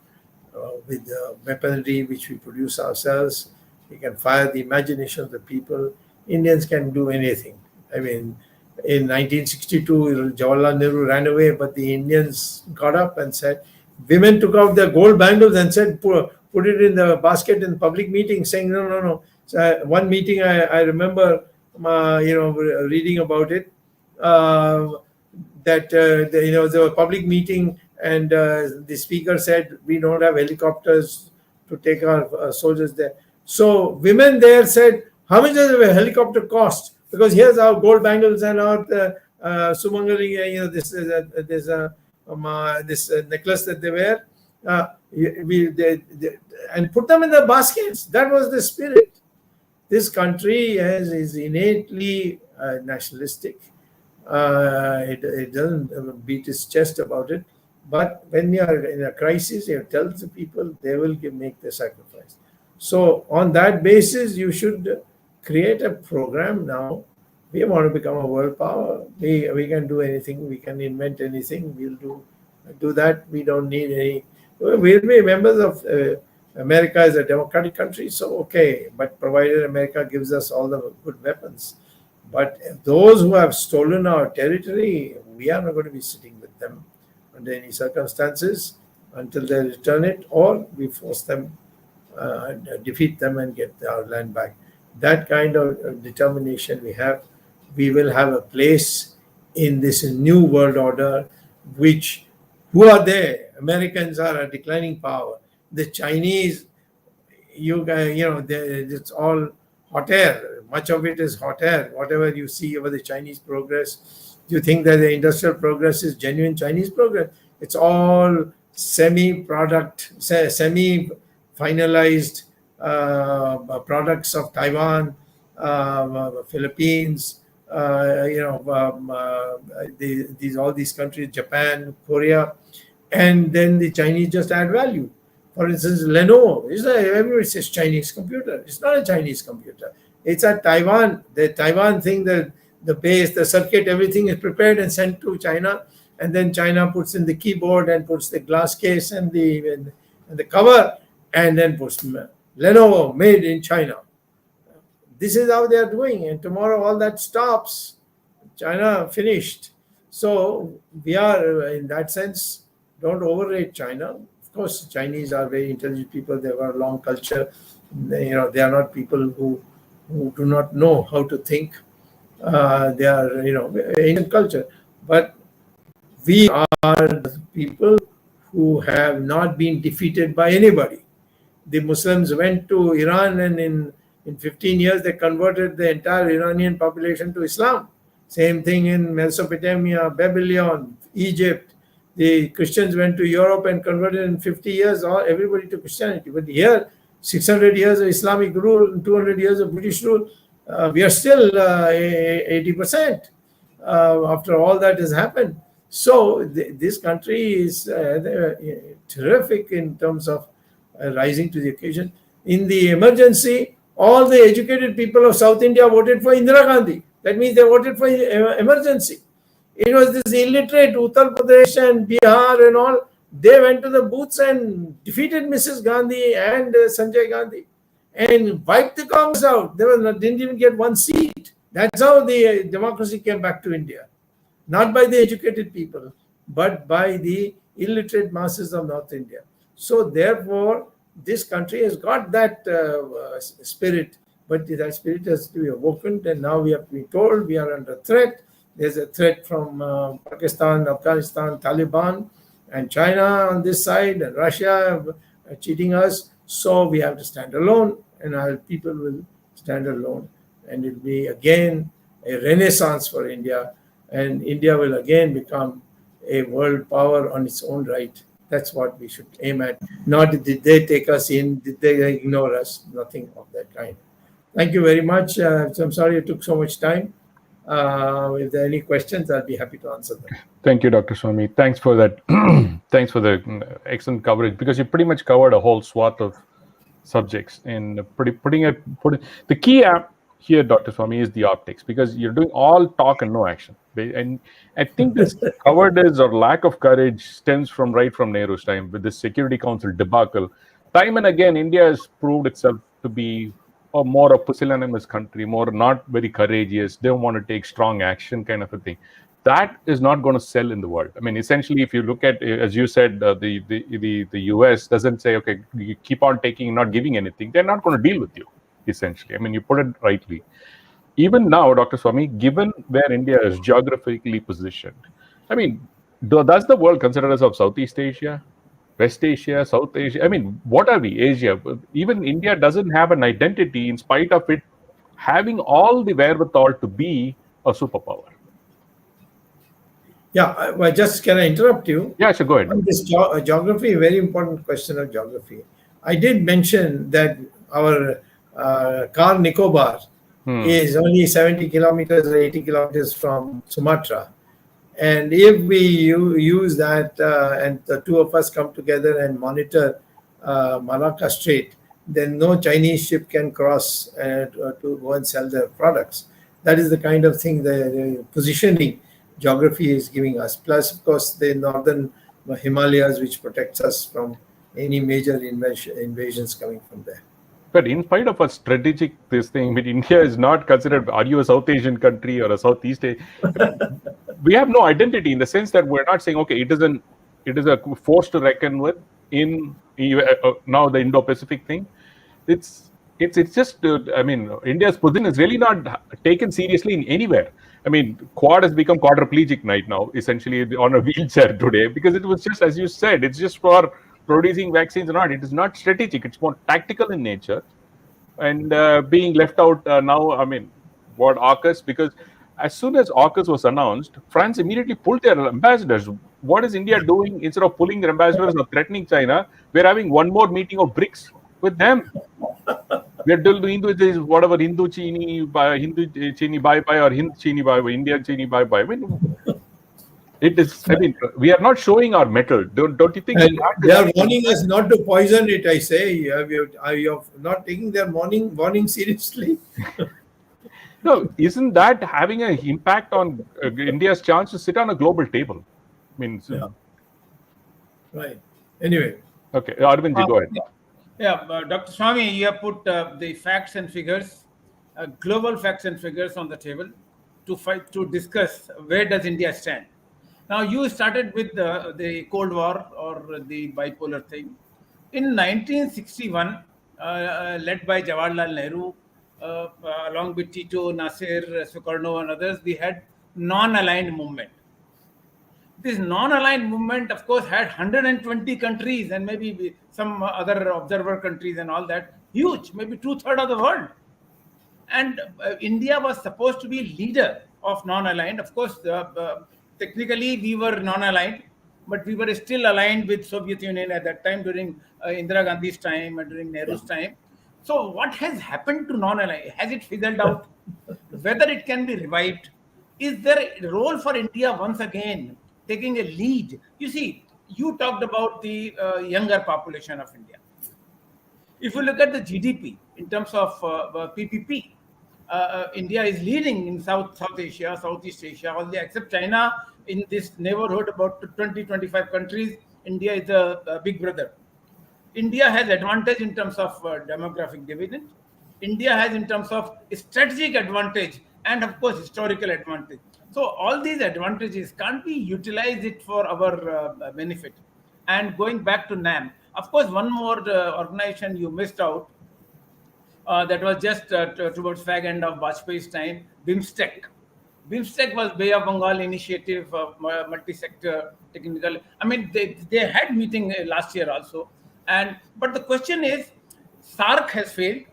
with the weaponry which we produce ourselves. We can fire the imagination of the people. Indians can do anything. I mean, in 1962, Jawaharlal Nehru ran away, but the Indians got up and said, women took out their gold bangles and said, put it in the basket in public meeting, saying, no. So one meeting, I remember, reading about it, that there was a public meeting, and the speaker said, we don't have helicopters to take our soldiers there. So women there said, how much does a helicopter cost? Because here's our gold bangles and our sumangali, this necklace that they wear, and put them in the baskets. That was the spirit. This country is innately nationalistic. It doesn't beat its chest about it. But when you are in a crisis, you tell the people, they will make the sacrifice. So on that basis, you should create a program now. We want to become a world power. We can do anything. We can invent anything. We'll do that. We don't need any. We'll be members of America is a democratic country, so okay. But provided America gives us all the good weapons. But those who have stolen our territory, we are not going to be sitting with them under any circumstances until they return it, or we force them, defeat them and get our land back. That kind of determination we have. We will have a place in this new world order, who are there? Americans are a declining power. The Chinese, it's all hot air. Much of it is hot air. Whatever you see over the Chinese progress, do you think that the industrial progress is genuine Chinese progress? It's all semi-finalized products of Taiwan, Philippines, all these countries, Japan, Korea, and then the Chinese just add value. For instance, Lenovo, everybody says Chinese computer. It's not a Chinese computer. It's a Taiwan. The Taiwan thing, the base, the circuit, everything is prepared and sent to China, and then China puts in the keyboard and puts the glass case and the cover, and then puts Lenovo made in China. This is how they are doing, and tomorrow all that stops. China finished. So we are, in that sense, don't overrate China. Of course, Chinese are very intelligent people. They have a long culture. They are not people who do not know how to think. They are, ancient culture. But we are the people who have not been defeated by anybody. The Muslims went to Iran, and in 15 years, they converted the entire Iranian population to Islam. Same thing in Mesopotamia, Babylon, Egypt. The Christians went to Europe and converted in 50 years, everybody to Christianity. But here, 600 years of Islamic rule and 200 years of British rule, we are still 80% after all that has happened. So this country is terrific in terms of rising to the occasion. In the emergency, all the educated people of South India voted for Indira Gandhi. That means they voted for emergency. It was this illiterate Uttar Pradesh and Bihar and all. They went to the booths and defeated Mrs. Gandhi and Sanjay Gandhi and wiped the Congress out. Didn't even get one seat. That's how the democracy came back to India. Not by the educated people, but by the illiterate masses of North India. So therefore, this country has got that spirit, but that spirit has to be awoken, and now we have to be told we are under threat. There's a threat from Pakistan, Afghanistan, Taliban, and China on this side, and Russia cheating us. So we have to stand alone, and our people will stand alone, and it will be again a renaissance for India, and India will again become a world power on its own right. That's what we should aim at. Not did they take us in, did they ignore us? Nothing of that kind. Thank you very much. I'm sorry it took so much time. If there are any questions, I'll be happy to answer them. Thank you, Dr. Swamy. Thanks for that. Thanks for the excellent coverage, because you pretty much covered a whole swath of subjects. And putting the key here, Dr. Swamy, is the optics, because you're doing all talk and no action. And I think this cowardice or lack of courage stems from Nehru's time with the Security Council debacle. Time and again, India has proved itself to be a more a pusillanimous country, more not very courageous, don't want to take strong action kind of a thing. That is not going to sell in the world. I mean, essentially, if you look at, as you said, the US doesn't say, okay, you keep on taking, not giving anything. They're not going to deal with you, essentially. I mean, you put it rightly. Even now, Dr. Swamy, given where India is geographically positioned, I mean, does the world consider us of Southeast Asia, West Asia, South Asia? I mean, what are we? Asia. Even India doesn't have an identity in spite of it having all the wherewithal to be a superpower. Yeah, just can I interrupt you? Yeah, sure, go ahead. On this geography, very important question of geography. I did mention that our Car Nicobar is only 70 kilometers or 80 kilometers from Sumatra. And if we use that and the two of us come together and monitor Malacca Strait, then no Chinese ship can cross to go and sell their products. That is the kind of thing the positioning geography is giving us. Plus, of course, the northern Himalayas, which protects us from any major invasions coming from there. But in spite of a strategic this thing, but India is not considered, are you a South Asian country or a Southeast Asian? We have no identity in the sense that we're not saying, okay, it is a force to reckon with in now the Indo-Pacific thing. It's just, I mean, India's position is really not taken seriously in anywhere. I mean, Quad has become quadriplegic right now, essentially on a wheelchair today, because it was just, as you said, it's just for producing vaccines or not. It is not strategic. It's more tactical in nature. And being left out now, I mean, what AUKUS, because as soon as AUKUS was announced, France immediately pulled their ambassadors. What is India doing? Instead of pulling their ambassadors or threatening China, we're having one more meeting of BRICS with them. We're doing whatever Hindu Chini bye bye or Hind Chini bye bye, Indian Chini bye bye. I mean, it is. I mean, we are not showing our mettle. Don't you think? They are warning us not to poison it. I say, you're not taking their warning seriously. No, isn't that having an impact on India's chance to sit on a global table? I mean, yeah. Right. Anyway. Okay, Arvindji, go ahead. Yeah, Dr. Swamy, you have put the facts and figures, global facts and figures on the table to discuss where does India stand. Now, you started with the Cold War or the bipolar thing. In 1961, led by Jawaharlal Nehru, along with Tito, Nasser, Sukarno and others, we had non-aligned movement. This non-aligned movement, of course, had 120 countries and maybe some other observer countries and all that. Huge, maybe 2/3 of the world. And India was supposed to be leader of non-aligned. Of course, technically we were non-aligned, but we were still aligned with Soviet Union at that time during Indira Gandhi's time and during Nehru's time. So what has happened to non-aligned? Has it fizzled out? Whether it can be revived? Is there a role for India once again taking a lead? You see, you talked about the younger population of India. If you look at the GDP in terms of PPP, India is leading in South Asia, Southeast Asia, only except China in this neighborhood, about 20, 25 countries. India is a big brother. India has advantage in terms of demographic dividend. India has in terms of strategic advantage and of course historical advantage. So all these advantages can't be utilized it for our benefit. And going back to NAM, of course, one more organization you missed out that was just towards fag end of Vajpayee's time, BIMSTEC. BIMSTEC was Bay of Bengal initiative of multi-sector technical. I mean, they had meeting last year also. And but the question is, SARC has failed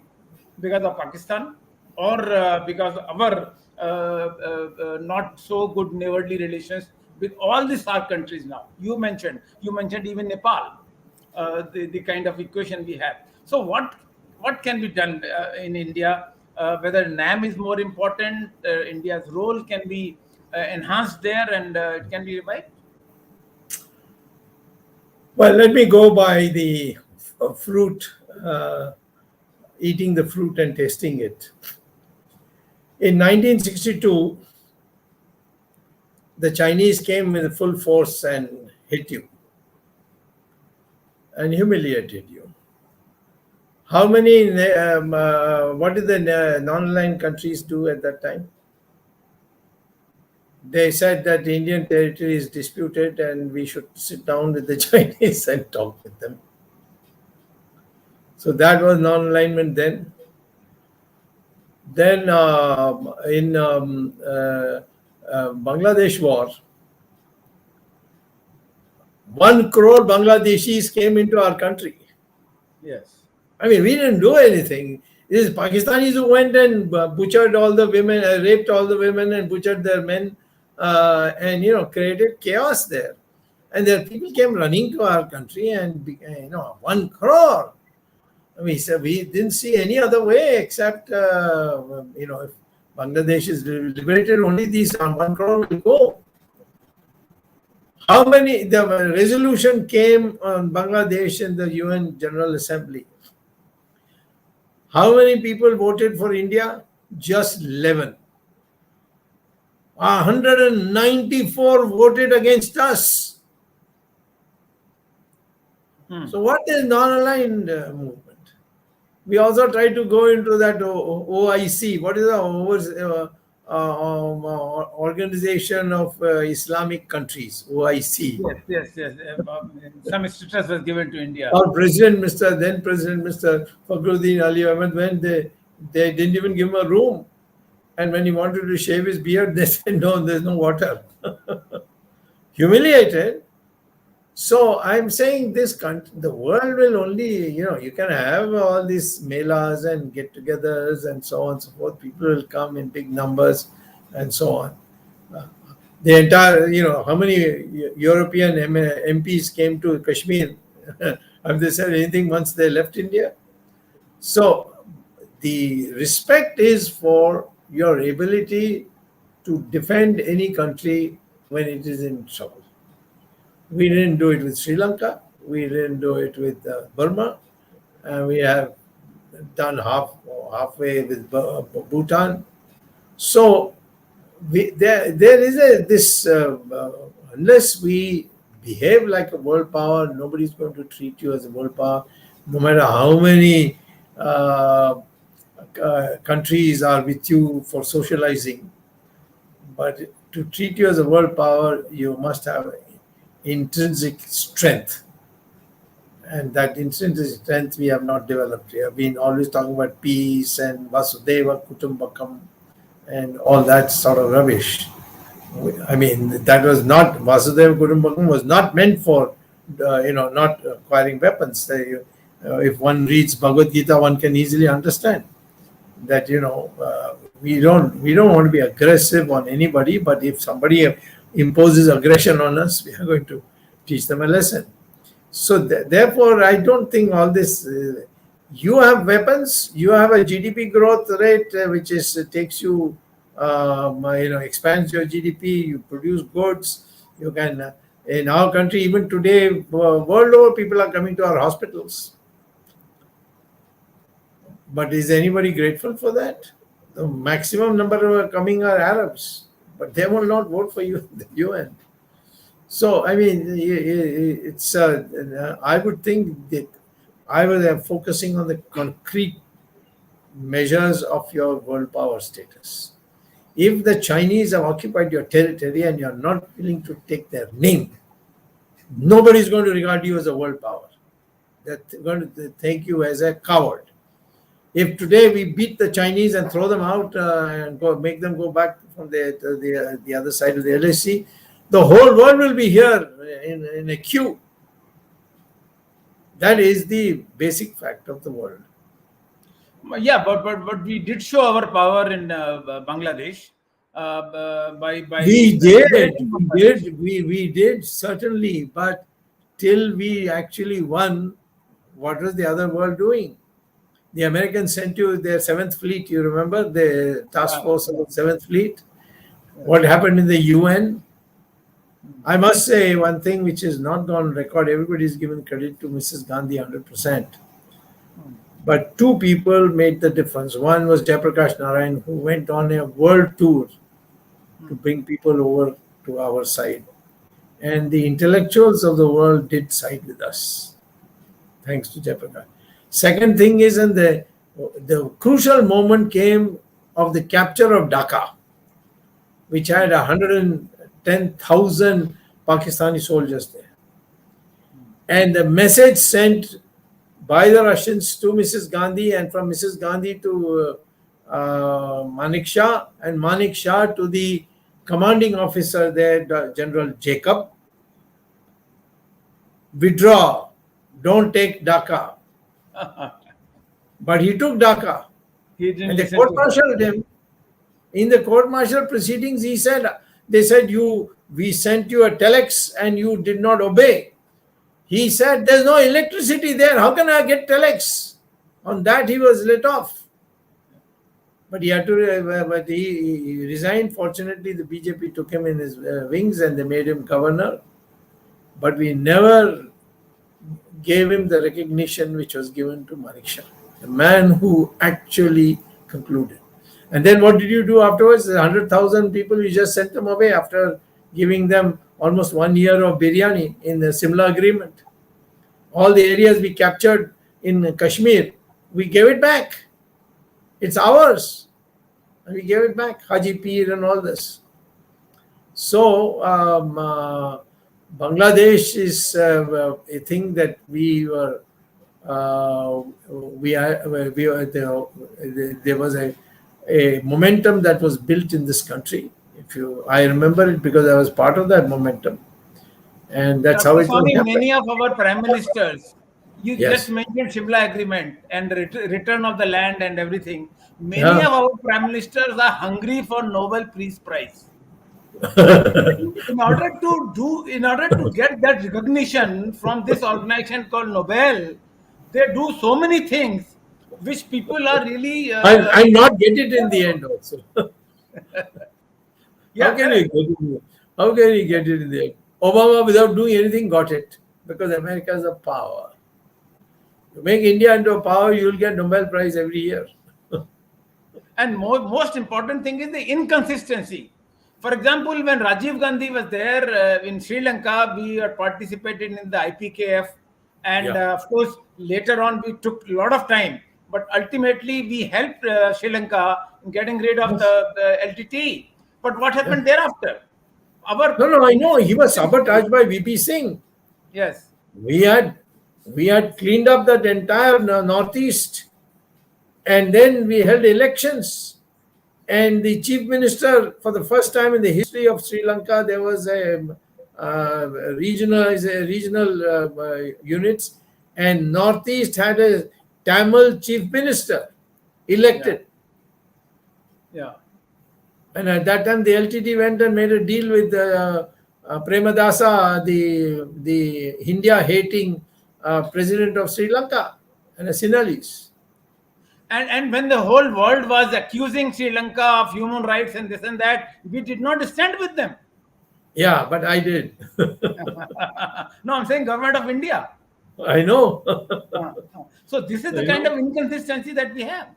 because of Pakistan or because of our not so good neighborly relations with all the SARC countries now. You mentioned even Nepal, the kind of equation we have. So what can be done in India? Whether NAM is more important, India's role can be enhanced there, and it can be revived. Well, let me go by the fruit, eating the fruit and tasting it. In 1962, the Chinese came with full force and hit you and humiliated you. How many, what did the non-aligned countries do at that time? They said that the Indian territory is disputed and we should sit down with the Chinese and talk with them. So that was non-alignment then. Then in Bangladesh war, 1 crore Bangladeshis came into our country. Yes. I mean, we didn't do anything. It is Pakistanis who went and butchered all the women, raped all the women and butchered their men, and, created chaos there. And there people came running to our country and, 1 crore. We said we didn't see any other way except, if Bangladesh is liberated, only these 1 crore will go. How many, the resolution came on Bangladesh in the UN General Assembly. How many people voted for India? Just 11. 194 voted against us. So what is non-aligned movement? We also try to go into that OIC. What is the Organization of Islamic Countries, OIC? Yes. Some status was given to India. Our then President Mr. Fakhruddin Ali Ahmed, when they didn't even give him a room. And when he wanted to shave his beard, they said, no, there's no water. Humiliated. So I'm saying the world will only, you can have all these melas and get-togethers and so on and so forth. People will come in big numbers and so on. The entire, how many European MPs came to Kashmir? Have they said anything once they left India? So the respect is for your ability to defend any country when it is in trouble. We didn't do it with Sri Lanka. We didn't do it with Burma. We have done halfway with Bhutan. So there is this, unless we behave like a world power, nobody's going to treat you as a world power, no matter how many countries are with you for socializing. But to treat you as a world power, you must have intrinsic strength. And that intrinsic strength we have not developed. We have been always talking about peace and Vasudeva Kutumbakam and all that sort of rubbish. I mean, that was not, Vasudeva Kutumbakam was not meant for, not acquiring weapons. If one reads Bhagavad Gita, one can easily understand that, we don't want to be aggressive on anybody, but if somebody imposes aggression on us, we are going to teach them a lesson. So therefore, I don't think all this. You have weapons. You have a GDP growth rate which takes you, expands your GDP. You produce goods. You can. In our country, even today, world over, people are coming to our hospitals. But is anybody grateful for that? The maximum number who are coming are Arabs, but they will not vote for you in the UN. So, I mean, it's. I would think that I was focusing on the concrete measures of your world power status. If the Chinese have occupied your territory and you're not willing to take their name, nobody is going to regard you as a world power. They're going to think you as a coward. If today we beat the Chinese and throw them out and make them go back from the other side of the LAC, the whole world will be here in a queue. That is the basic fact of the world. Yeah, but we did show our power in Bangladesh by we did certainly, but till we actually won, what was the other world doing? The Americans sent you their 7th Fleet. You remember the task force of the 7th Fleet? What happened in the UN? I must say one thing which is not gone record. Everybody is giving credit to Mrs. Gandhi 100%. But two people made the difference. One was Jayaprakash Narayan, who went on a world tour to bring people over to our side. And the intellectuals of the world did side with us, thanks to Jayaprakash. Second thing is, and the crucial moment came of the capture of Dhaka, which had 110,000 Pakistani soldiers there. And the message sent by the Russians to Mrs. Gandhi and from Mrs. Gandhi to Manik Shah and Manik Shah to the commanding officer there, General Jacob: withdraw, don't take Dhaka. But he took Dhaka. And they court-martialed him. In the court-martial proceedings, they said, we sent you a telex and you did not obey. He said, there's no electricity there. How can I get telex? On that, he was let off. But he had to. But he resigned. Fortunately, the BJP took him in his wings and they made him governor. But we never gave him the recognition which was given to Manik Shah, the man who actually concluded. And then what did you do afterwards? 100,000 people, you just sent them away after giving them almost 1 year of biryani in the Simla agreement. All the areas we captured in Kashmir, we gave it back. It's ours. And we gave it back. Haji Pir and all this. So, Bangladesh is a thing that there was a momentum that was built in this country. I remember it because I was part of that momentum, and that's how it was. Many of our prime ministers, you just mentioned Shimla Agreement and return of the land and everything. Many of our prime ministers are hungry for Nobel Peace Prize. In order to get that recognition from this organization called Nobel, they do so many things which people are really. I not get it in the end also. How can you get it in the end? Obama, without doing anything, got it because America is a power. To make India into a power, you will get Nobel Prize every year. And most important thing is the inconsistency. For example, when Rajiv Gandhi was there in Sri Lanka, we had participated in the IPKF, and of course, later on we took a lot of time. But ultimately, we helped Sri Lanka in getting rid of the LTT. But what happened thereafter? No, I know. He was sabotaged by VP Singh. Yes. We had cleaned up that entire Northeast. And then we held elections. And the chief minister, for the first time in the history of Sri Lanka, there was a regional units. And Northeast had a Tamil chief minister elected. Yeah. And at that time, the LTT went and made a deal with Premadasa, the India-hating president of Sri Lanka, and a Sinhalese. And when the whole world was accusing Sri Lanka of human rights and this and that, we did not stand with them. Yeah, but I did. No, I'm saying government of India. I know. So this is the I kind know. of inconsistency that we have.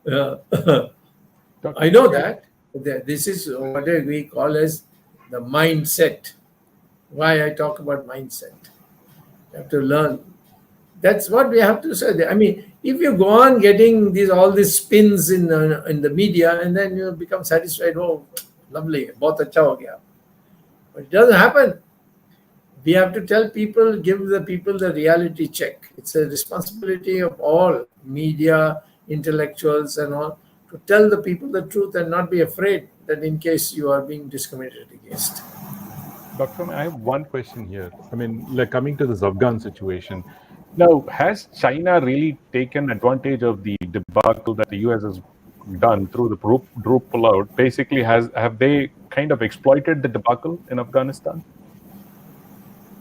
Yeah. Dr. I know that. This is what we call as the mindset. Why I talk about mindset. You have to learn. That's what we have to say. I mean, if you go on getting all these spins in the media, and then you become satisfied, oh, lovely, bahut acha ho gaya. But it doesn't happen. We have to tell people, give the people the reality check. It's a responsibility of all media, intellectuals, and all to tell the people the truth and not be afraid that in case you are being discriminated against. Dr. Swamy, I have one question here. I mean, like coming to this Afghan situation. Now, has China really taken advantage of the debacle that the US has done through the group pullout? Basically, have they kind of exploited the debacle in Afghanistan?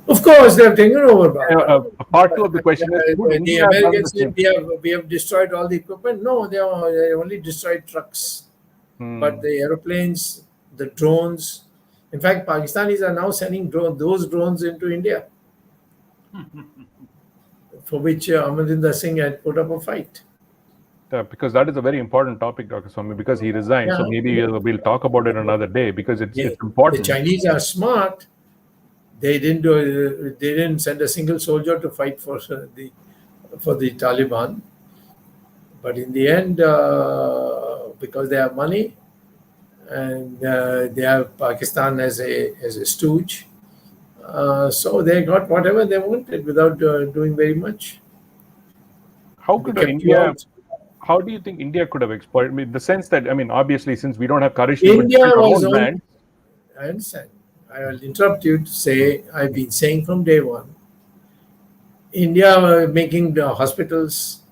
Of course, they have taken over Baghdad. Part two of the question is, could The India have done the Americans same? said we have destroyed all the equipment. No, they only destroyed trucks. But the aeroplanes, the drones. In fact, Pakistanis are now sending those drones into India, for which Amarinder Singh had put up a fight. Because that is a very important topic, Dr. Swamy, because he resigned. So Yeah. maybe we'll talk about it another day because it's The important. Chinese are smart. They didn't send a single soldier to fight for the Taliban. But in the end, because they have money and they have Pakistan as a stooge, so they got whatever they wanted without doing very much. How They could kept India? you out. How do you think India could have exploited? I mean, the sense that, I mean, obviously, since we don't have courage to India defend our was own on. land, I understand. I will interrupt you to say I've been saying from day one. India making the hospitals,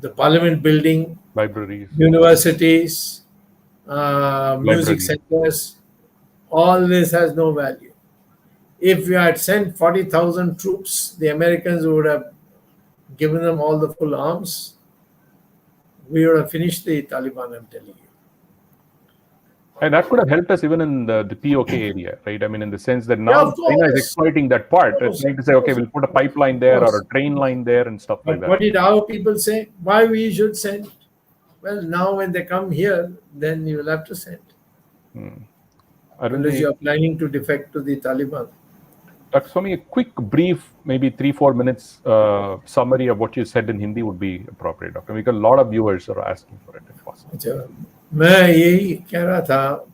the parliament building, libraries, universities, music libraries. centers, all this has no value. If we had sent 40,000 troops, the Americans would have given them all the full arms. We would have finished the Taliban, I'm telling you. And that could have helped us even in the POK area, right? I mean, in the sense that Yeah, now of China is course. exploiting that part. Of It's course, trying to say, of okay, course. we'll put a pipeline there Of or course. a train line there and stuff like But that. what did our people say? Why we should send? Well, now when they come here, then you will have to send. Unless you are planning to defect to the Taliban. Dr. Swamy, a quick, brief, maybe 3-4 minutes summary of what you said in Hindi would be appropriate, Doctor. Because a lot of viewers are asking for it, if possible. अच्छा, मैं यही कह रहा था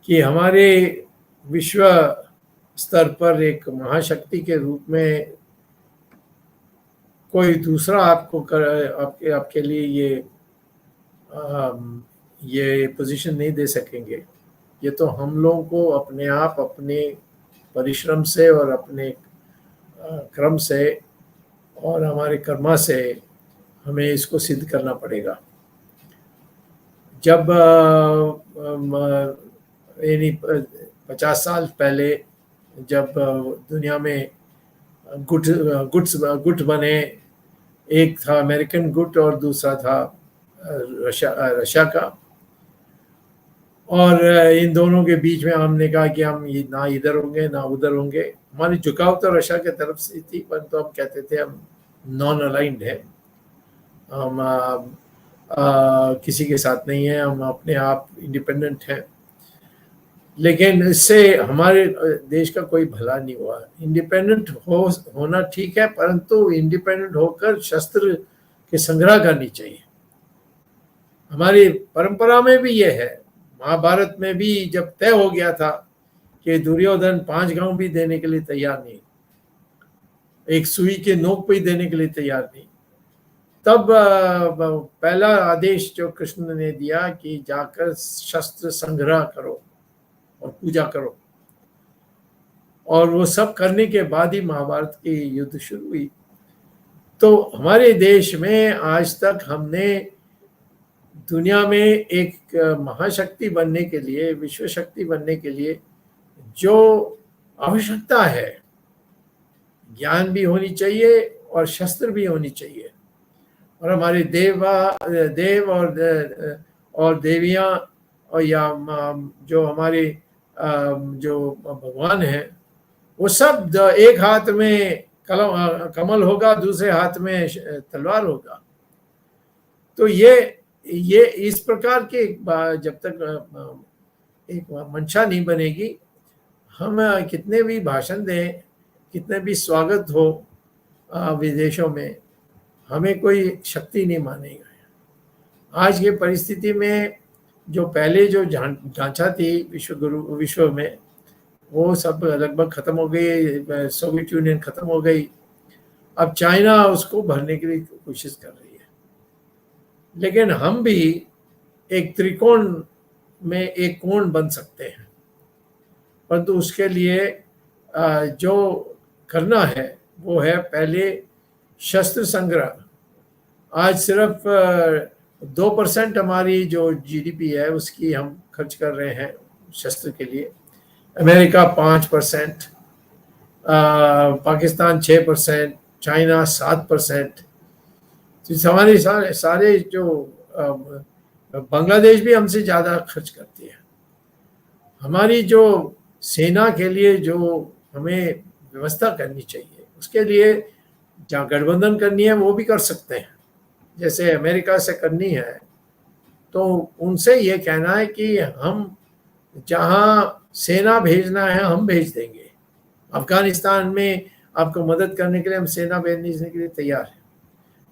कि हमारे विश्व स्तर पर एक महाशक्ति के रूप में कोई दूसरा आपके लिए ये पोजीशन नहीं दे सकेंगे. ये तो हम लोगों को अपने आप अपने परिश्रम से और अपने क्रम से और हमारे कर्मा से हमें इसको सिद्ध करना पड़ेगा. जब यानी 50 साल पहले जब दुनिया में गुट बने, एक था अमेरिकन गुट और दूसरा था रशिया का, और इन दोनों के बीच में हमने कहा कि हम ना इधर होंगे ना उधर होंगे. हमारी झुकाव तो रशिया की तरफ से थी, परंतु हम कहते थे हम नॉन अलाइंड है, हम किसी के साथ नहीं है, हम अपने आप इंडिपेंडेंट हैं. लेकिन इससे हमारे देश का कोई भला नहीं हुआ. इंडिपेंडेंट होना ठीक है, परंतु इंडिपेंडेंट होकर शस्त्र के संग्रह करनी चाहिए. हमारी परंपरा में भी ये है. महाभारत में भी जब तय हो गया था कि दुर्योधन 5 गांव भी देने के लिए तैयार नहीं, एक सुई के नोक पे ही देने के लिए तैयार नहीं, तब पहला आदेश जो कृष्ण ने दिया कि जाकर शस्त्र संग्रह करो और पूजा करो. और वो सब करने के बाद ही महाभारत की युद्ध शुरू हुई. तो हमारे देश में आज तक हमने दुनिया में एक महाशक्ति बनने के लिए, विश्व शक्ति बनने के लिए जो आवश्यकता है, ज्ञान भी होनी चाहिए और शस्त्र भी होनी चाहिए. और हमारे देव और देवियां और या जो हमारे जो भगवान हैं, वो सब एक हाथ में कमल होगा, दूसरे हाथ में तलवार होगा। तो ये इस प्रकार के जब तक एक मंशा नहीं बनेगी, हम कितने भी भाषण दें, कितने भी स्वागत हो विदेशों में, हमें कोई शक्ति नहीं मानेगा। आज की परिस्थिति में जो पहले जो ढांचा थी विश्व में, वो सब लगभग खत्म हो गई। सोवियत यूनियन खत्म हो गई, अब चाइना उसको भरने के लिए कोशिश कर रही है। लेकिन हम भी एक त्रिकोण में एक कोण बन सकते हैं, परंतु उसके लिए जो करना है वो है पहले शस्त्र संग्रह। आज सिर्फ 2% हमारी जो जीडीपी है उसकी हम खर्च कर रहे हैं शस्त्र के लिए। America 5%, Pakistan 6%, China 7%। तो हमारे सारे जो बांग्लादेश भी हमसे ज़्यादा खर्च करती है। हमारी जो सेना के लिए जो हमें व्यवस्था करनी चाहिए, उसके लिए जहाँ गठबंधन करनी है वो भी कर सकते हैं, जैसे अमेरिका से करनी है। तो उनसे ये कहना है कि हम जहाँ सेना भेजना है हम भेज देंगे। अफगानिस्तान में आपको मदद करने के लिए हम सेना भेजने के लिए तैयार हैं,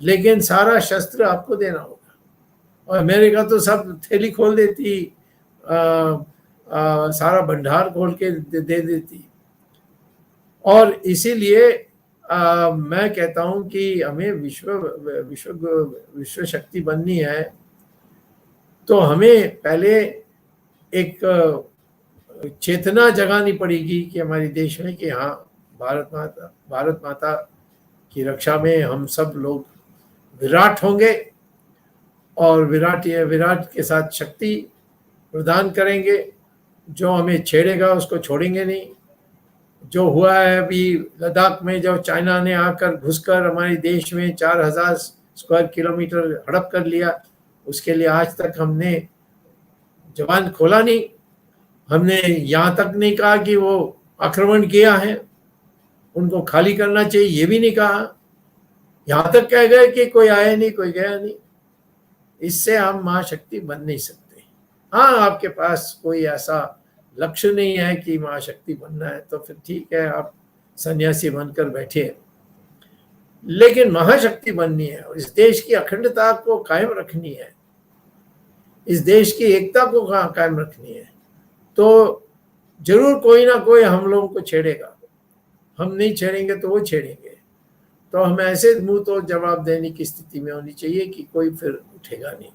लेकिन सारा शस्त्र आपको देना होगा। और अमेरिका तो सब थैली खोल देती, सारा भंडार खोल के दे देती। और इसीलिए मैं कहता हूं कि हमें विश्व शक्ति बननी है, तो हमें पहले एक चेतना जगानी पड़ेगी कि हमारे देश में कि हाँ, भारत माता की रक्षा में हम सब लोग विराट होंगे, और विराट के साथ शक्ति प्रदान करेंगे। जो हमें छेड़ेगा उसको छोड़ेंगे नहीं। जो हुआ है अभी लद्दाख में, जब चाइना ने आकर घुसकर हमारे देश में 4000 स्क्वायर किलोमीटर हड़प कर लिया, उसके लिए आज तक हमने जबान खोला नहीं। हमने यहाँ तक नहीं कहा कि वो आक्रमण किया है, उनको खाली करना चाहिए, ये भी नहीं कहा। यहाँ तक कह गए कि कोई आया नहीं, कोई गया नहीं। इससे हम महाशक्ति बन नहीं सकते। हाँ, आपके पास कोई ऐसा लक्ष्य नहीं है कि महाशक्ति बनना है, तो फिर ठीक है, आप सन्यासी बनकर बैठिए। लेकिन महाशक्ति बननी है और इस देश की अखंडता को कायम रखनी है, इस देश की एकता को कायम रखनी है, तो जरूर कोई ना कोई हम लोगों को छेड़ेगा। हम नहीं छेड़ेंगे तो वो छेड़ेंगे। तो हमें ऐसे मुंह तो जवाब देने की स्थिति में होनी चाहिए कि कोई फिर उठेगा नहीं।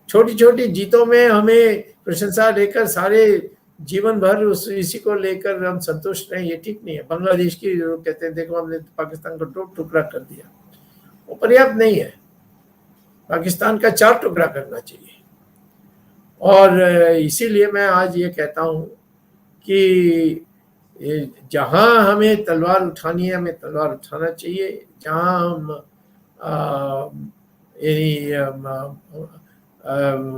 छोटी छोटी जीतों में हमें प्रशंसा लेकर सारे जीवन भर इसी को लेकर हम संतुष्ट रहें, ये ठीक नहीं है। बांग्लादेश की लोग कहते हैं देखो हमने पाकिस्तान को 2 टुकड़ा कर दिया, वो पर्याप्त नहीं है। पाकिस्तान का 4 टुकड़ा करना चाहिए। और इसीलिए मैं आज ये कहता हूँ कि जहाँ हमें तलवार उठानी है, हमें तलवार उठाना चाहिए। जहाँ हम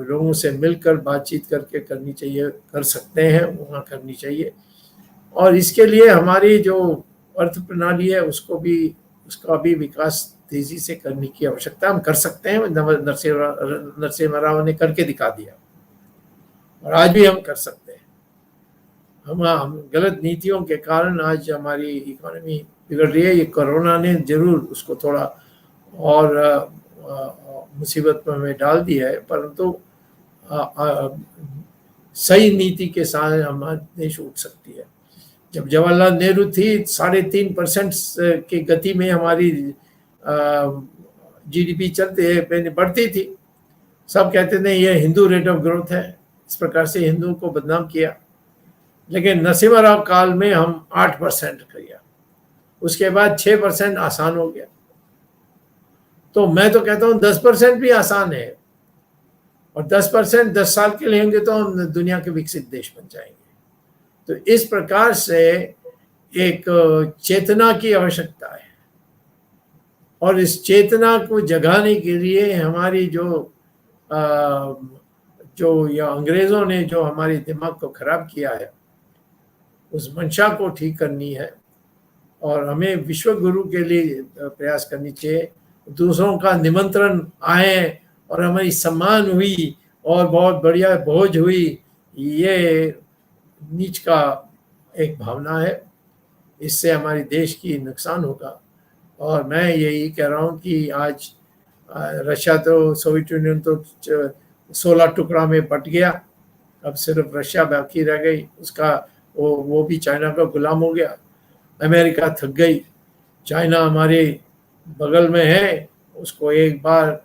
लोगों से मिलकर बातचीत करके करनी चाहिए, कर सकते हैं, वहाँ करनी चाहिए। और इसके लिए हमारी जो अर्थ प्रणाली है उसका भी विकास तेजी से करने की आवश्यकता। हम कर सकते हैं, नरसिम्हा राव ने करके दिखा दिया, और आज भी हम कर सकते हैं। हम गलत नीतियों के कारण आज हमारी इकोनॉमी बिगड़ रही है। ये कोरोना ने जरूर उसको थोड़ा और मुसीबत में हमें डाल दिया है, परंतु सही नीति के साथ हमारा देश उठ सकती है। जब जवाहरलाल नेहरू थी 3.5% की गति में हमारी जीडीपी बढ़ती थी। सब कहते थे ये हिंदू रेट ऑफ ग्रोथ है, इस प्रकार से हिंदुओं को बदनाम किया। लेकिन नरसिम्हा राव काल में हम 8% किया, उसके बाद 6% आसान हो गया। तो मैं तो कहता हूँ 10% भी आसान है, और 10% 10 साल के लिए होंगे तो हम दुनिया के विकसित देश बन जाएंगे। तो इस प्रकार से एक चेतना की आवश्यकता है, और इस चेतना को जगाने के लिए हमारी जो या अंग्रेजों ने जो हमारे दिमाग को खराब किया है, उस मंशा को ठीक करनी है। और हमें विश्व गुरु के लिए प्रयास करनी चाहिए। दूसरों का निमंत्रण आए और हमारी सम्मान हुई और बहुत बढ़िया भोज हुई, ये नीच का एक भावना है। इससे हमारे देश की नुकसान होगा। और मैं यही कह रहा हूँ कि आज रशिया तो, सोवियत यूनियन तो 16 टुकड़ा में बट गया, अब सिर्फ रशिया बाकी रह गई, उसका वो भी चाइना का गुलाम हो गया। अमेरिका थक गई, चाइना हमारे बगल में है, उसको एक बार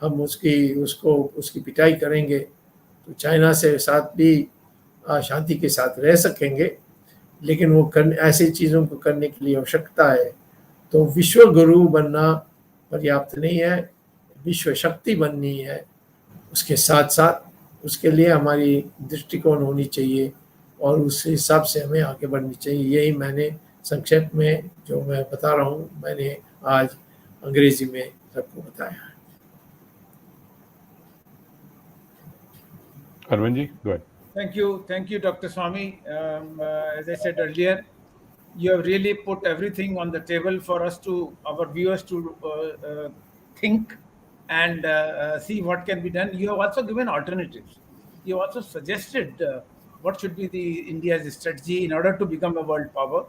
हम उसकी पिटाई करेंगे तो चाइना से साथ भी शांति के साथ रह सकेंगे। लेकिन वो ऐसी चीज़ों को करने के लिए आवश्यकता है। तो विश्व गुरु बनना पर्याप्त नहीं है, विश्व शक्ति बननी है। उसके साथ साथ उसके लिए हमारी दृष्टिकोण होनी चाहिए और उस हिसाब से हमें आगे बढ़नी चाहिए। यही मैंने संक्षेप में जो मैं बता रहा हूँ, मैंने आज अंग्रेजी में सबको बताया है। Arvind ji, go ahead. Thank you, Dr. Swamy. As I said earlier, you have really put everything on the table for our viewers to think and see what can be done. You have also given alternatives. You have also suggested what should be India's strategy in order to become a world power.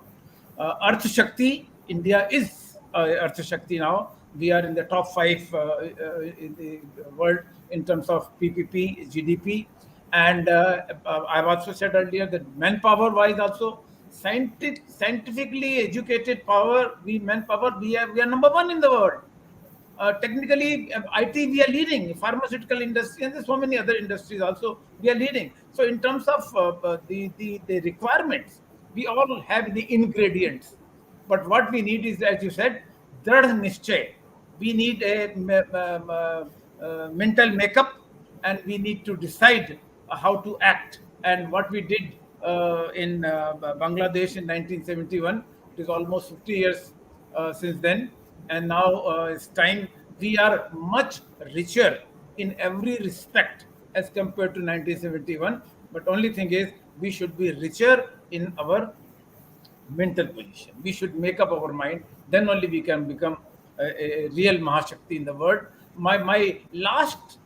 Arth Shakti, India is Arth Shakti now. We are in the top 5 in the world in terms of PPP, GDP. And I've also said earlier that manpower wise also, scientifically educated manpower, we are number 1 in the world. Technically, IT we are leading, pharmaceutical industry, and there's so many other industries also we are leading. So in terms of the requirements, we all have the ingredients. But what we need is, as you said, Drad Nischay. We need a mental makeup, and we need to decide how to act. And what we did in Bangladesh in 1971, it is almost 50 years since then. And now it's time. We are much richer in every respect as compared to 1971. But only thing is, we should be richer in our mental position. We should make up our mind. Then only we can become a real Mahashakti in the world. My last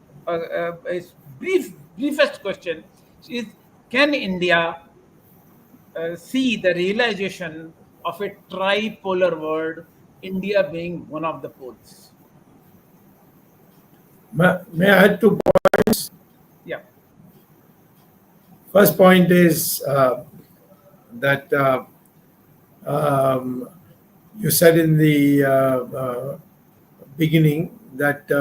briefest question is: can India see the realization of a tripolar world, India being one of the poles? May I add 2 points? Yeah. First point is that you said in the beginning that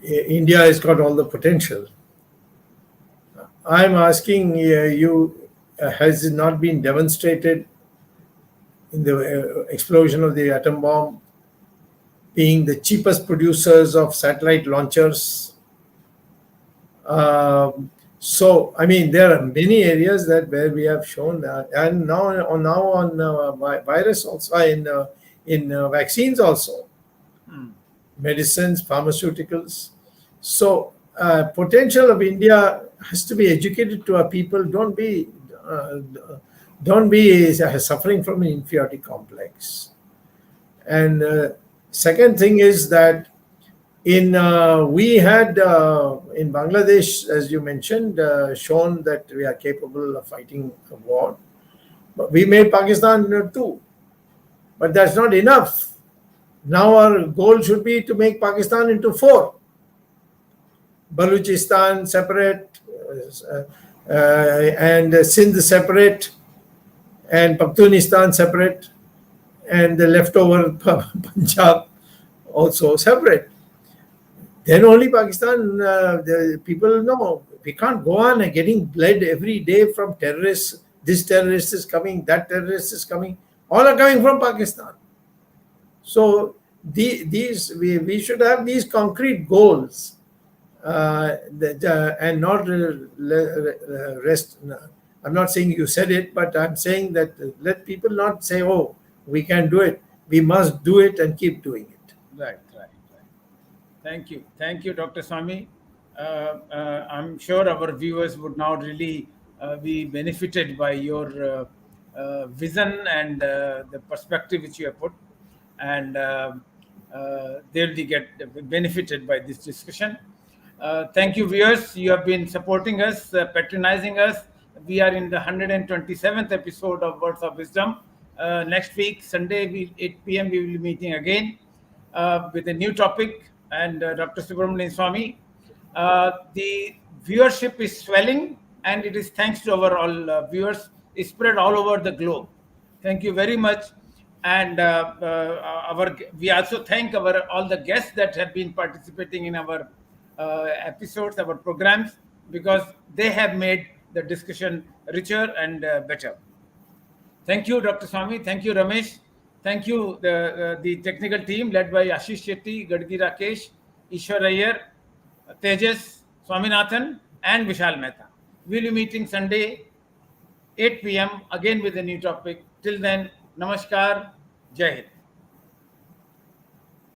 India has got all the potential. I'm asking you, has it not been demonstrated in the explosion of the atom bomb, being the cheapest producers of satellite launchers? So, I mean, there are many areas where we have shown that, and now on virus also, in vaccines also, medicines, pharmaceuticals. So, potential of India has to be educated to our people. Don't be suffering from an inferiority complex. And second thing is that we had in Bangladesh, as you mentioned, shown that we are capable of fighting a war. But we made Pakistan too. But that's not enough. Now our goal should be to make Pakistan into 4. Baluchistan separate, and Sindh separate, and Pakhtunistan separate, and the leftover Punjab also separate. Then only Pakistan, the people know. We can't go on getting bled every day from terrorists. This terrorist is coming, that terrorist is coming. All are coming from Pakistan. So we should have these concrete goals and not rest. I'm not saying you said it, but I'm saying that let people not say, oh, we can do it. We must do it and keep doing it. Right. Thank you, Dr. Swamy. I'm sure our viewers would now really be benefited by your vision and the perspective which you have put, and they'll be benefited by this discussion. Thank you, viewers. You have been supporting us, patronizing us. We are in the 127th episode of Words of Wisdom. Next week, Sunday, 8 p.m., we will be meeting again with a new topic, and Dr. Subramanian Swamy. The viewership is swelling, and it is thanks to our all viewers spread all over the globe. Thank you very much. And we also thank all the guests that have been participating in our episodes, our programs, because they have made the discussion richer and better. Thank you, Dr. Swamy. Thank you, Ramesh. Thank you, the technical team led by Ashish Shetty, Gadgi Rakesh, Ishwar Iyer, Tejas, Swaminathan, and Vishal Mehta. We'll be meeting Sunday, 8 p.m. again with a new topic. Till then, Namaskar, Jai Hind.